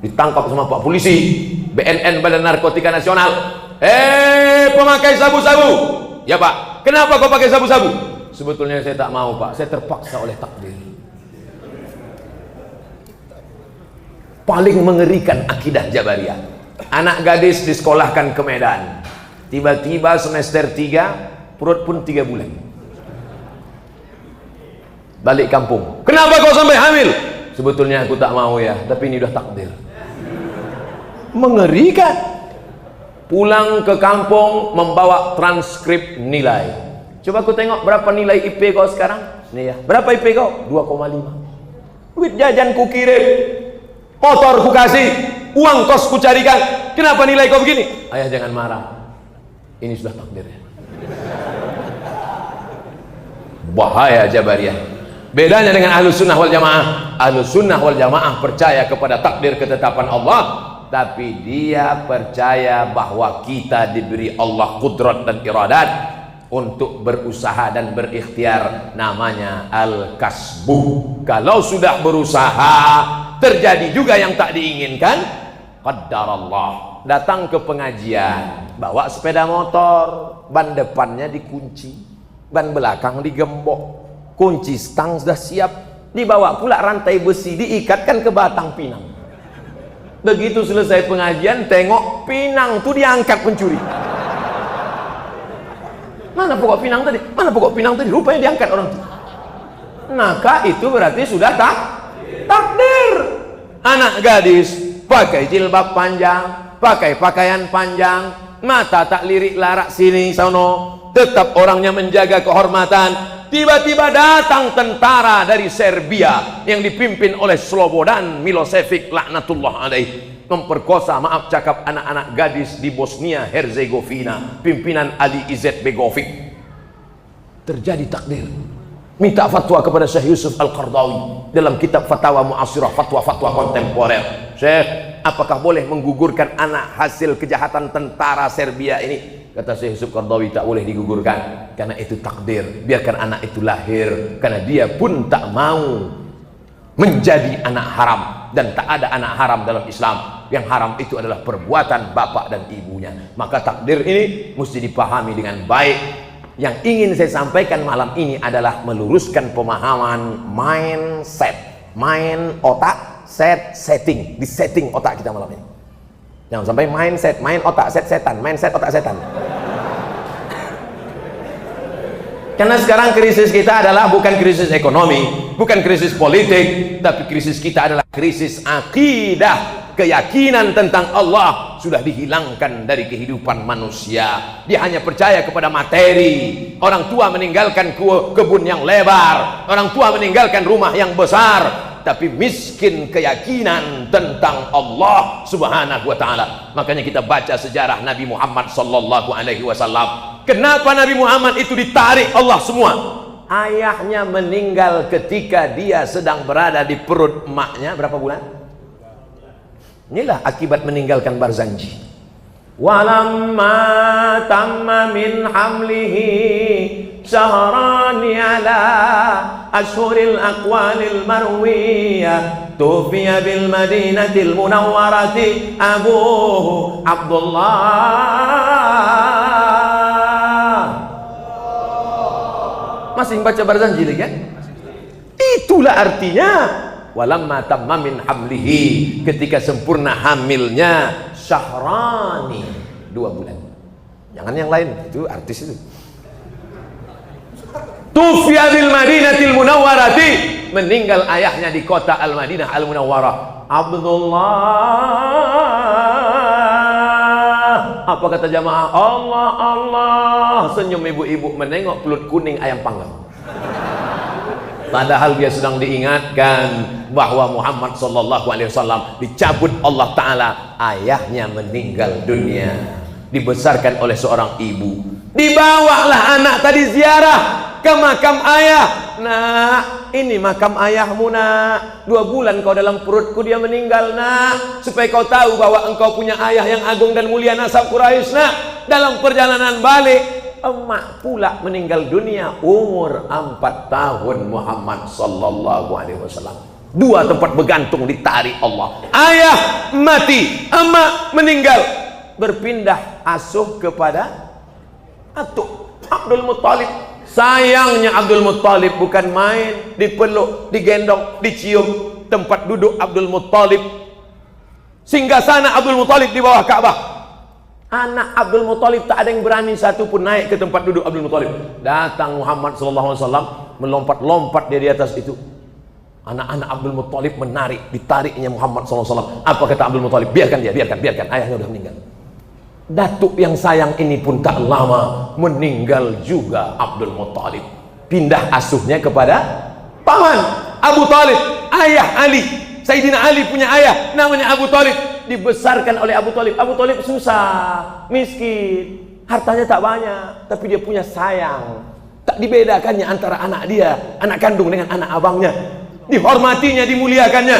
A: ditangkap sama Pak Polisi, BNN Badan Narkotika Nasional. Pemakai sabu-sabu. Ya Pak, kenapa kau pakai sabu-sabu? Sebetulnya saya tak mau Pak, saya terpaksa oleh takdir. Paling mengerikan akidah Jabariyah. Anak gadis disekolahkan ke Medan. Tiba-tiba semester 3, perut pun 3 bulan. Balik kampung. Kenapa kau sampai hamil? Sebetulnya aku tak mau ya, tapi ini udah takdir. Mengerikan. Pulang ke kampung membawa transkrip nilai. Coba aku tengok berapa nilai IP kau sekarang. Nih ya, berapa IP kau? 2,5. Duit jajan ku kirim, motor ku kasih, uang kos ku carikan. Kenapa nilai kau begini? Ayah jangan marah. Ini sudah takdirnya. Bahaya Jabariyah. Bedanya dengan Ahlussunnah wal Jamaah. Ahlussunnah wal Jamaah percaya kepada takdir ketetapan Allah, tapi dia percaya bahwa kita diberi Allah kudrat dan iradat untuk berusaha dan berikhtiar. Namanya al-kasbu. Kalau sudah berusaha terjadi juga yang tak diinginkan, qaddarallah. Datang ke pengajian, bawa sepeda motor, ban depannya dikunci, ban belakang digembok, kunci stang sudah siap, dibawa pula rantai besi diikatkan ke batang pinang. Begitu selesai pengajian, tengok pinang tuh diangkat pencuri. Mana pokok pinang tadi? Mana pokok pinang tadi? Rupanya diangkat orang itu. Maka itu berarti sudah takdir. Anak gadis pakai jilbab panjang, pakai pakaian panjang, mata tak lirik larak sini sono, tetap orangnya menjaga kehormatan. Tiba-tiba datang tentara dari Serbia yang dipimpin oleh Slobodan Milosevic laknatullah alaih, memperkosa maaf cakap anak-anak gadis di Bosnia Herzegovina, pimpinan Ali Izetbegovic. Terjadi takdir. Minta fatwa kepada Syekh Yusuf Al-Qardawi dalam kitab Fatawa Mu'asirah, fatwa-fatwa kontemporer. Syekh, apakah boleh menggugurkan anak hasil kejahatan tentara Serbia ini? Kata Syekh Yusuf Qardawi, tak boleh digugurkan karena itu takdir. Biarkan anak itu lahir, karena dia pun tak mau menjadi anak haram, dan tak ada anak haram dalam Islam. Yang haram itu adalah perbuatan bapak dan ibunya. Maka takdir ini mesti dipahami dengan baik. Yang ingin saya sampaikan malam ini adalah meluruskan pemahaman mindset, main otak, setting, di setting otak kita malam ini. Jangan sampai mindset, main otak, setan, mindset otak setan. Karena sekarang krisis kita adalah bukan krisis ekonomi, bukan krisis politik, tapi krisis kita adalah krisis akidah. Keyakinan tentang Allah sudah dihilangkan dari kehidupan manusia. Dia hanya percaya kepada materi. Orang tua meninggalkan kebun yang lebar, orang tua meninggalkan rumah yang besar, tapi miskin keyakinan tentang Allah Subhanahu wa taala. Makanya kita baca sejarah Nabi Muhammad sallallahu alaihi wasallam. Kenapa Nabi Muhammad itu ditarik Allah semua? Ayahnya meninggal ketika dia sedang berada di perut emaknya berapa bulan? Inilah akibat meninggalkan Barzanji. Walamma tamma min hamlihi syahrani ala ashhuril aqwalil marwiyah tufiya bil madinatil munawwarati abuhu Abdullah. Masih baca Barzanji lagi kan? Itulah artinya walamma tamma min hamlihi, ketika sempurna hamilnya, syahrani, 2 bulan. Jangan yang lain, itu artis itu. Tufiya bil madinatil munawwarati, meninggal ayahnya di kota Al-Madinah Al-Munawwarah. Abdullah. Apa kata jamaah? Allah, Allah. Senyum ibu-ibu menengok pelut kuning ayam panggang. Padahal dia sedang diingatkan bahwa Muhammad sallallahu alaihi wasallam dicabut Allah Ta'ala, ayahnya meninggal dunia, dibesarkan oleh seorang ibu. Dibawalah anak tadi ziarah ke makam ayah. Nah, ini makam ayahmu nak, 2 bulan kau dalam perutku dia meninggal nak, supaya kau tahu bahwa engkau punya ayah yang agung dan mulia nasab Quraisy nak. Dalam perjalanan balik, emak pula meninggal dunia umur 4 tahun Muhammad sallallahu alaihi wasallam. 2 tempat bergantung ditarik Allah. Ayah mati, emak meninggal, berpindah asuh kepada atuk Abdul Muttalib. Sayangnya Abdul Muttalib bukan main, dipeluk, digendong, dicium. Tempat duduk Abdul Muttalib, singgasana Abdul Muttalib di bawah Ka'bah. Anak Abdul Muttalib tak ada yang berani satu pun naik ke tempat duduk Abdul Muttalib. Datang Muhammad sallallahu alaihi wasallam, melompat-lompat dia di atas itu. Anak-anak Abdul Muttalib menarik, ditariknya Muhammad sallallahu alaihi wasallam. Apa kata Abdul Muttalib? Biarkan dia, biarkan, ayahnya sudah meninggal. Datuk yang sayang ini pun tak lama meninggal juga Abdul Muttalib. Pindah asuhnya kepada paman Abu Talib, ayah Ali. Sayyidina Ali punya ayah namanya Abu Talib, dibesarkan oleh Abu Talib. Abu Talib susah, miskin, hartanya tak banyak, tapi dia punya sayang. Tak dibedakannya antara anak dia, anak kandung dengan anak abangnya. Dihormatinya, dimuliakannya.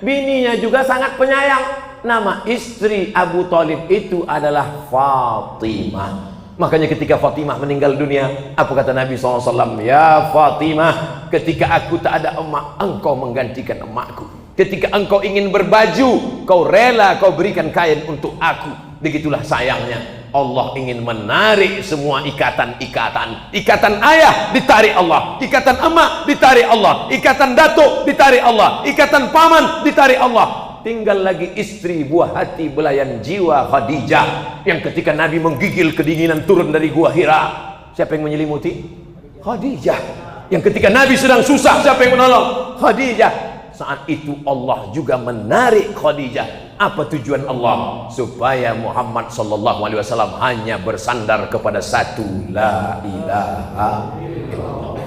A: Bininya juga sangat penyayang. Nama istri Abu Talib itu adalah Fatimah. Makanya ketika Fatimah meninggal dunia, apa kata Nabi SAW? Ya Fatimah, ketika aku tak ada emak, engkau menggantikan emakku. Ketika engkau ingin berbaju, kau rela kau berikan kain untuk aku. Begitulah sayangnya Allah ingin menarik semua ikatan-ikatan. Ikatan ayah ditarik Allah, ikatan emak ditarik Allah, ikatan datuk ditarik Allah, ikatan paman ditarik Allah. Tinggal lagi istri, buah hati, belayan jiwa Khadijah, yang ketika Nabi menggigil kedinginan turun dari gua Hira, siapa yang menyelimuti? Khadijah. Yang ketika Nabi sedang susah, siapa yang menolong? Khadijah. Saat itu Allah juga menarik Khadijah. Apa tujuan Allah? Supaya Muhammad sallallahu alaihi wasallam hanya bersandar kepada satu, la ilaha illallah.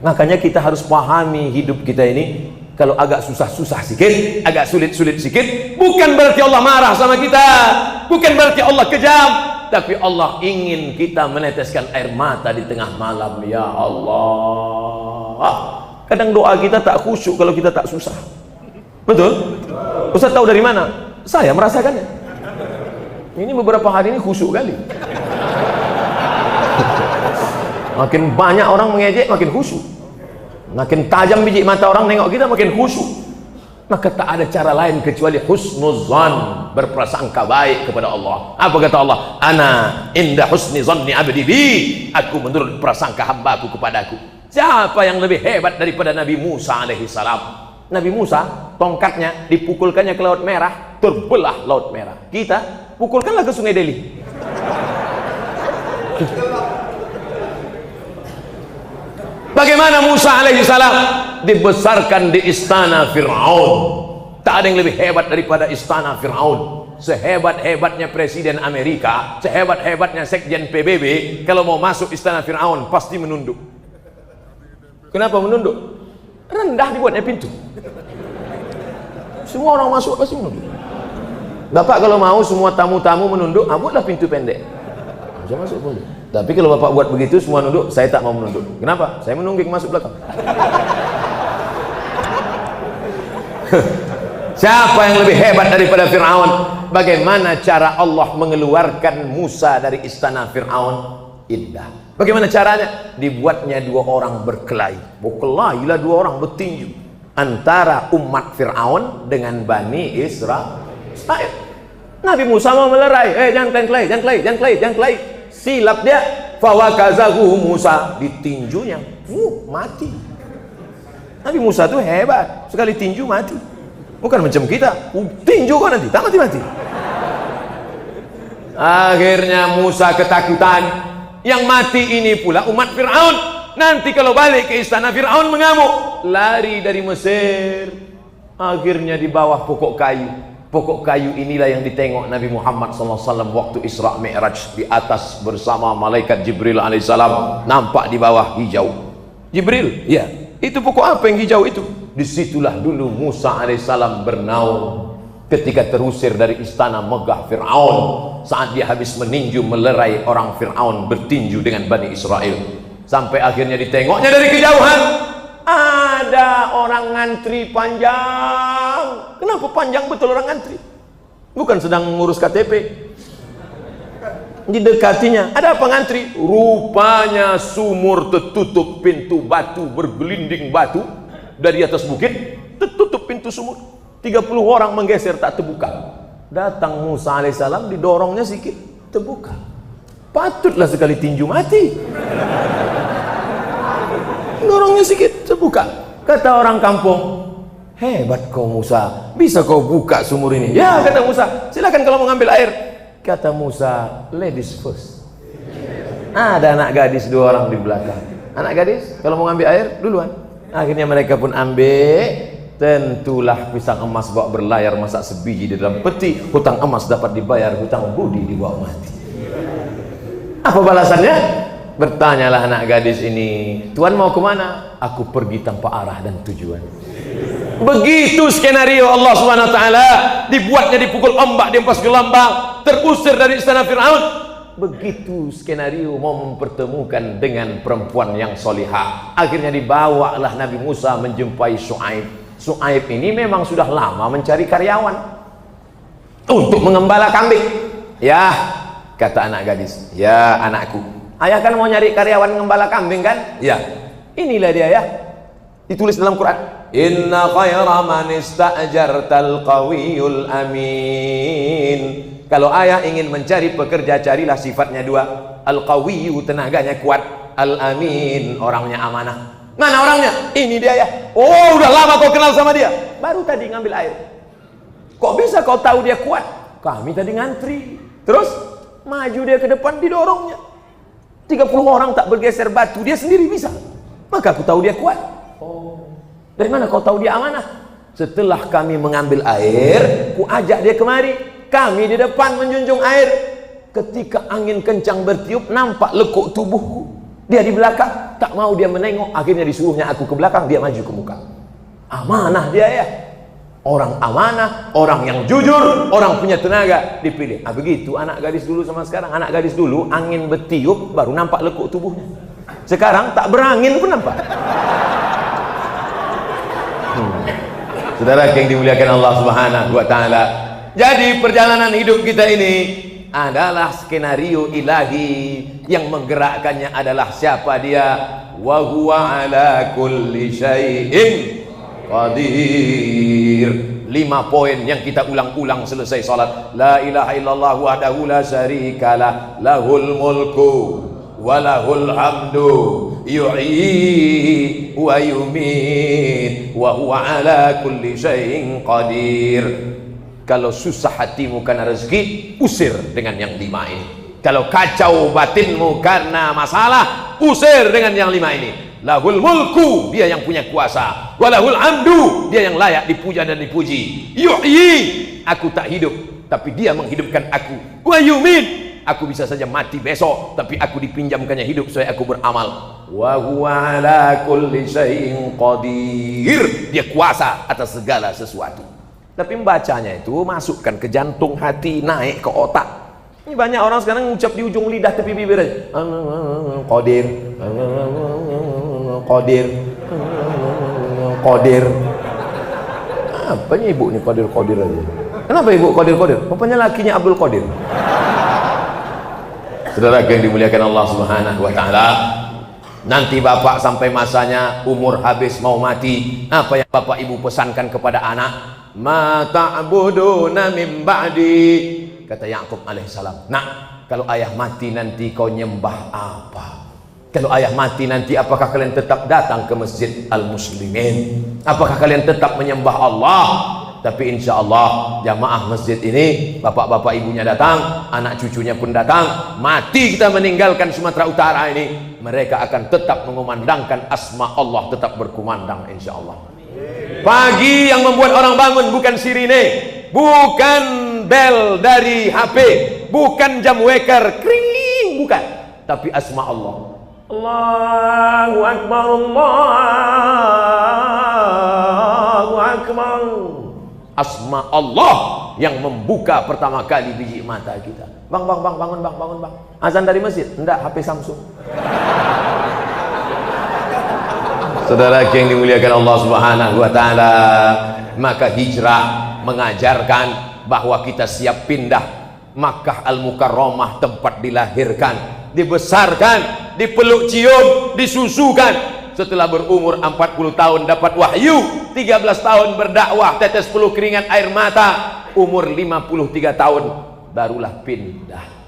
A: Makanya kita harus pahami hidup kita ini. Kalau agak susah-susah sikit, agak sulit-sulit sikit, bukan berarti Allah marah sama kita, bukan berarti Allah kejam, tapi Allah ingin kita meneteskan air mata di tengah malam. Ya Allah, kadang doa kita tak khusyuk kalau kita tak susah. Betul? Ustaz tahu dari mana? Saya merasakannya. Ini beberapa hari ini khusyuk kali. Makin banyak orang mengejek, makin khusyuk. Makin tajam biji mata orang nengok kita, makin khusyuk. Maka tak ada cara lain kecuali husnuzan, berprasangka baik kepada Allah. Apa kata Allah? Ana inda husni zanni abdi bi, aku menurut prasangka hambaku kepadaku. Siapa yang lebih hebat daripada Nabi Musa alaihi salam? Nabi Musa, tongkatnya dipukulkannya ke Laut Merah, terbelah Laut Merah. Kita pukulkanlah ke Sungai Delhi. Bagaimana Musa alaihi salam dibesarkan di istana Fir'aun. Tak ada yang lebih hebat daripada istana Fir'aun. Sehebat-hebatnya Presiden Amerika, sehebat-hebatnya Sekjen PBB, kalau mau masuk istana Fir'aun pasti menunduk. Kenapa menunduk? Rendah dibuatnya pintu. Semua orang masuk pasti menunduk. Bapak kalau mau semua tamu-tamu menunduk, buatlah pintu pendek. Jangan masuk pun. Tapi kalau bapak buat begitu semua nunduk, saya tak mau menunduk. Kenapa? Saya menungging masuk belakang. Siapa yang lebih hebat daripada Fir'aun? Bagaimana cara Allah mengeluarkan Musa dari istana Fir'aun? Indah. Bagaimana caranya? Dibuatnya 2 orang berkelahi. Berkelahilah 2 orang bertinju antara umat Fir'aun dengan Bani Israel. Nabi Musa mau melerai. Jangan kelahi, jangan kelahi, jangan kelahi, jangan kelahi. Silap dia, fawakazahu Musa, ditinjunya, mati. Nabi Musa itu hebat, sekali tinju mati. Bukan macam kita, tinju kok nanti, tak mati-mati. Akhirnya Musa ketakutan. Yang mati ini pula umat Fir'aun. Nanti kalau balik ke istana Fir'aun mengamuk, lari dari Mesir. Akhirnya di bawah pokok kayu. Pokok kayu inilah yang ditengok Nabi Muhammad SAW waktu Isra Mi'raj. Di atas bersama malaikat Jibril alaihissalam, nampak di bawah hijau. Jibril, ya, Itu pokok apa yang hijau itu? Disitulah dulu Musa alaihissalam bernaung ketika terusir dari istana megah Fir'aun, saat dia habis meninju melerai orang Fir'aun bertinju dengan Bani Israel. Sampai akhirnya ditengoknya dari kejauhan, ada orang ngantri panjang. Kenapa panjang betul orang ngantri? Bukan sedang ngurus KTP. Didekatinya, ada apa ngantri? Rupanya sumur tertutup, pintu batu bergelinding batu dari atas bukit, tertutup pintu sumur. 30 orang menggeser tak terbuka. Datang Musa alaihissalam, didorongnya sedikit, terbuka. Patutlah sekali tinju mati. Dorongnya sedikit, terbuka. Kata orang kampung, hebat kau Musa, bisa kau buka sumur ini? Ya, kata Musa, silakan kalau mau ngambil air. Kata Musa, ladies first. Ada anak gadis 2 orang di belakang. Anak gadis kalau mau ngambil air duluan. Akhirnya mereka pun ambil. Tentulah pisang emas bawa berlayar masak sebiji di dalam peti. Hutang emas dapat dibayar, hutang budi dibawa mati. Apa balasannya? Bertanyalah anak gadis ini, Tuan mau kemana? Aku pergi tanpa arah dan tujuan. Begitu skenario Allah Subhanahu wa taala. Dibuatnya dipukul ombak, diempas gelombang, terusir dari istana Fir'aun. Begitu skenario mau mempertemukan dengan perempuan yang solihah. Akhirnya dibawalah Nabi Musa menjumpai Syuaib. Syuaib ini memang sudah lama mencari karyawan untuk mengembala kambing. Ya, kata anak gadis, ya anakku, ayah kan mau nyari karyawan mengembala kambing kan? Ya, inilah dia ya. Ditulis dalam Quran, inna khaira man ista'jartal qawiyul amin. Kalau ayah ingin mencari pekerja, carilah sifatnya 2. Al-qawiyu, tenaganya kuat. Al-amin, orangnya amanah. Mana orangnya? Ini dia ya. Oh, udah lama kau kenal sama dia. Baru tadi ngambil air. Kok bisa kau tahu dia kuat? Kami tadi ngantri. Terus maju dia ke depan, didorongnya. 30 orang tak bergeser batu, dia sendiri bisa. Maka aku tahu dia kuat. Oh, dari mana kau tahu dia amanah? Setelah kami mengambil air, ku ajak dia kemari. Kami di depan menjunjung air. Ketika angin kencang bertiup, nampak lekuk tubuhku. Dia di belakang, tak mau dia menengok. Akhirnya disuruhnya aku ke belakang, dia maju ke muka. Amanah dia ya. Orang amanah, orang yang jujur, orang punya tenaga, dipilih. Ah, begitu anak gadis dulu sama sekarang. Anak gadis dulu angin bertiup baru nampak lekuk tubuhnya. Sekarang tak berangin pun nampak. Saudara yang dimuliakan Allah Subhanahu wa taala. Jadi perjalanan hidup kita ini adalah skenario ilahi, yang menggerakkannya adalah siapa dia? Wa huwa ala kulli syai'in qadir. 5 poin yang kita ulang-ulang selesai salat. La ilaha illallah wahdahu la syarikalah, lahul mulku wa lahul hamdu, yuhyi wa yumit wa huwa ala kulli syai'in qadir. Kalau susah hatimu karena rezeki, usir dengan yang 5 ini. Kalau kacau batinmu karena masalah, usir dengan yang 5 ini. Lahul mulku, dia yang punya kuasa. Walahul hamdu, dia yang layak dipuja dan dipuji. Yuhyi, aku tak hidup, tapi dia menghidupkan aku. Wa yumit, aku bisa saja mati besok, tapi aku dipinjamkannya hidup supaya aku beramal. Wa huwa ala kulli syai'in qadir, dia kuasa atas segala sesuatu. Tapi membacanya itu masukkan ke jantung, hati, naik ke otak. Ini banyak orang sekarang ngucap di ujung lidah tepi bibir aja. Qadir, Qadir, Qadir. Apanya ibu nih Qadir aja? Kenapa ibu Qadir? Rupanya lakinya Abdul Qadir. Saudara yang dimuliakan Allah Subhanahu wa taala, nanti bapak sampai masanya umur habis mau mati, apa yang bapak ibu pesankan kepada anak? Ma ta'buduna min ba'di, kata Yakub alaihissalam. Nak, kalau ayah mati nanti kau nyembah apa? Kalau ayah mati nanti apakah kalian tetap datang ke masjid al-muslimin? Apakah kalian tetap menyembah Allah? Tapi insya Allah jamaah masjid ini, bapak-bapak ibunya datang, anak cucunya pun datang. Mati kita meninggalkan Sumatera Utara ini, mereka akan tetap mengumandangkan asma Allah, tetap berkumandang insya Allah. Pagi yang membuat orang bangun bukan sirine, bukan bel dari HP, bukan jam weker kring, bukan, tapi asma Allah. Allahu Akbar, Allahu Akbar. Asma Allah yang membuka pertama kali biji mata kita. Bang, bangun bang. Azan dari masjid? Enggak, HP Samsung. Saudara yang dimuliakan Allah Subhanahu wa taala, maka hijrah mengajarkan bahwa kita siap pindah. Makkah Al-Mukarramah tempat dilahirkan, dibesarkan, dipeluk cium, disusukan. Setelah berumur 40 tahun dapat wahyu, 13 tahun berdakwah, tetes peluh keringat air mata, umur 53 tahun barulah pindah.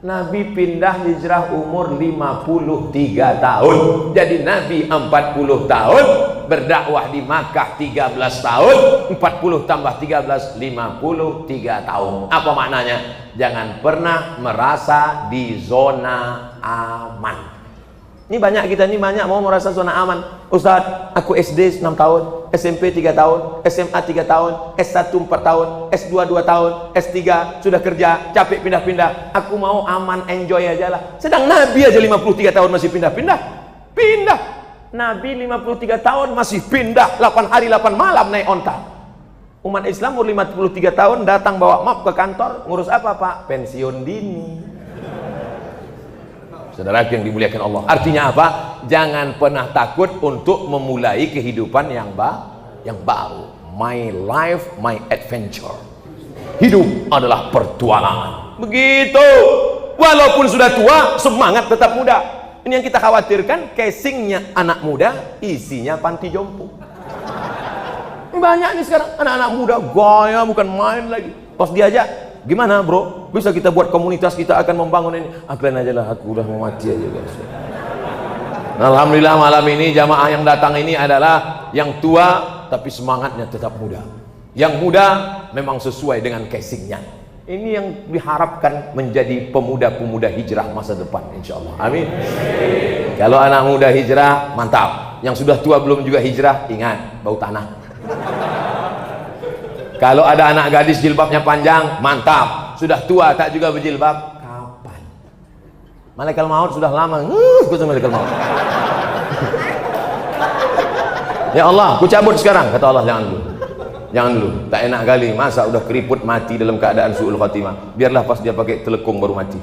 A: Nabi pindah hijrah umur 53 tahun. Jadi Nabi 40 tahun, berdakwah di Makkah 13 tahun, 40 tambah 13, 53 tahun. Apa maknanya? Jangan pernah merasa di zona aman. Ini banyak kita, ini banyak mau merasa zona aman. Ustaz, aku SD 6 tahun, SMP 3 tahun, SMA 3 tahun, S1 4 tahun, S2 2 tahun, S3 sudah kerja, capek pindah-pindah. Aku mau aman, enjoy aja lah. Sedang Nabi aja 53 tahun masih pindah-pindah. Pindah. Nabi 53 tahun masih pindah, 8 hari 8 malam naik onta. Umat Islam umur 53 tahun datang bawa map ke kantor, ngurus apa Pak? Pensiun dini. Saudara yang dimuliakan Allah, artinya apa? Jangan pernah takut untuk memulai kehidupan yang baru. My life, my adventure. Hidup adalah pertualangan. Begitu. Walaupun sudah tua, semangat tetap muda. Ini yang kita khawatirkan, casingnya anak muda, isinya panti jompo. Banyak nih sekarang anak-anak muda gaya bukan main lagi. Pas diajak, gimana bro? Bisa kita buat komunitas, kita akan membangun ini. Kalian aja lah, aku udah mau mati aja guys. Alhamdulillah malam ini jamaah yang datang ini adalah yang tua tapi semangatnya tetap muda. Yang muda memang sesuai dengan casingnya. Ini yang diharapkan menjadi pemuda-pemuda hijrah masa depan, insya Allah. Amin. Kalau anak muda hijrah mantap. Yang sudah tua belum juga hijrah, ingat bau tanah. Kalau ada anak gadis jilbabnya panjang, mantap. Sudah tua tak juga berjilbab, kapan? Malaikat maut sudah lama, malaikat maut. Ya Allah, ku cabut sekarang, kata Allah, jangan dulu. Jangan dulu, tak enak kali. Masa udah keriput mati dalam keadaan su'ul khatimah. Biarlah pas dia pakai telekung baru mati.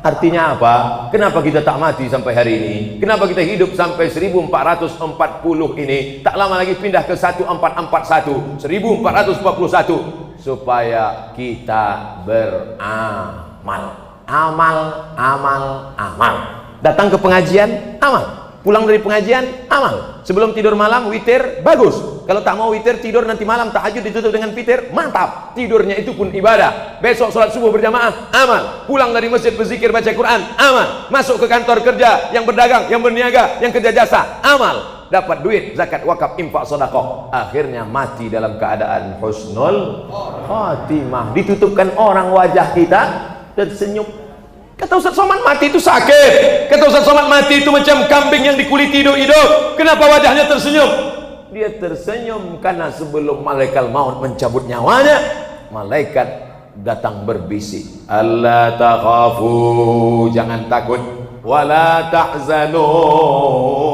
A: Artinya apa? Kenapa kita tak mati sampai hari ini? Kenapa kita hidup sampai 1440 ini? Tak lama lagi pindah ke 1441, 1441, supaya kita beramal. Amal. Datang ke pengajian, amal. Pulang dari pengajian, amal. Sebelum tidur malam, witir, bagus. Kalau tak mau witir, tidur nanti malam, tahajud ditutup dengan witir, mantap. Tidurnya itu pun ibadah. Besok sholat subuh berjamaah, amal. Pulang dari masjid berzikir, baca Quran, amal. Masuk ke kantor kerja, yang berdagang, yang berniaga, yang kerja jasa, amal. Dapat duit, zakat, wakaf, infak, sedekah. Akhirnya mati dalam keadaan husnul khatimah. Ditutupkan orang wajah kita tersenyum. Kata Ustaz Somad, mati itu sakit. Kata Ustaz Somad, mati itu macam kambing yang dikuliti hidup-hidup. Kenapa wajahnya tersenyum? Dia tersenyum karena sebelum malaikat maut mencabut nyawanya, malaikat datang berbisik, alla takhafu, jangan takut, wala tahzanu,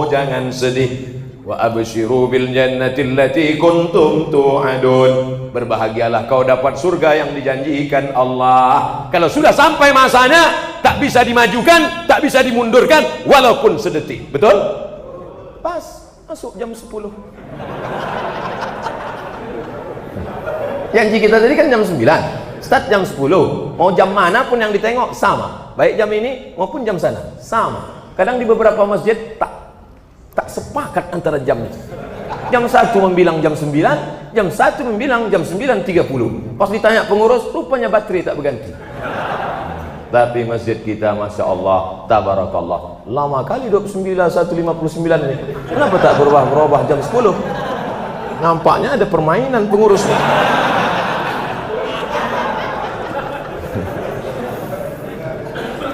A: jangan sedih, wa abshiru bil jannati allati kuntum tu'adun, berbahagialah kau dapat surga yang dijanjikan Allah. Kalau sudah sampai masanya, tak bisa dimajukan, tak bisa dimundurkan walaupun sedetik. Betul? Pas masuk jam 10. Janji kita tadi kan jam 9, start jam 10. Mau jam mana pun yang ditengok sama, baik jam ini maupun jam sana sama. Kadang di beberapa masjid tak sepakat antara jam itu. Jam 1 membilang jam 9, jam 1 membilang jam 9.30. Pas ditanya pengurus, rupanya baterai tak berganti. Tapi masjid kita, Masya Allah, tabarakallah, lama kali 29, 159 ini. Kenapa tak berubah jam 10? Nampaknya ada permainan pengurusnya.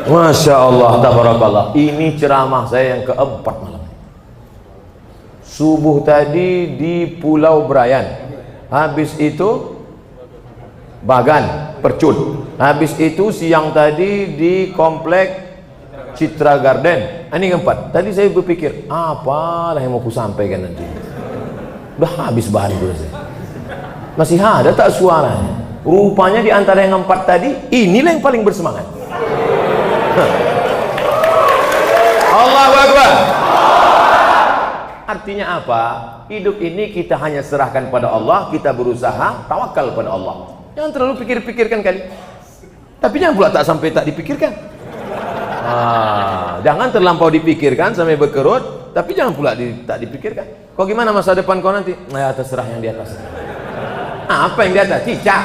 A: Masya Allah, tabarakallah. Ini ceramah saya yang keempat malam. Subuh tadi di Pulau Brayan, habis itu Bagan, Percut. Habis itu siang tadi di komplek Citra Garden. Ini keempat. Tadi saya berpikir, apalah yang mau ku sampaikan nanti. Udah habis bahan itu saya. Masih ada tak suaranya? Rupanya di antara yang empat tadi, inilah yang paling bersemangat. Allahu Akbar. Artinya apa? Hidup ini kita hanya serahkan pada Allah, kita berusaha tawakal pada Allah. Jangan terlalu pikir-pikirkan kali. Tapi jangan pula tak sampai tak dipikirkan. Jangan terlampau dipikirkan sampai berkerut, tapi jangan pula tak dipikirkan. Kau gimana masa depan kau nanti? Ya terserah yang di atas. Apa yang di atas? Cicak.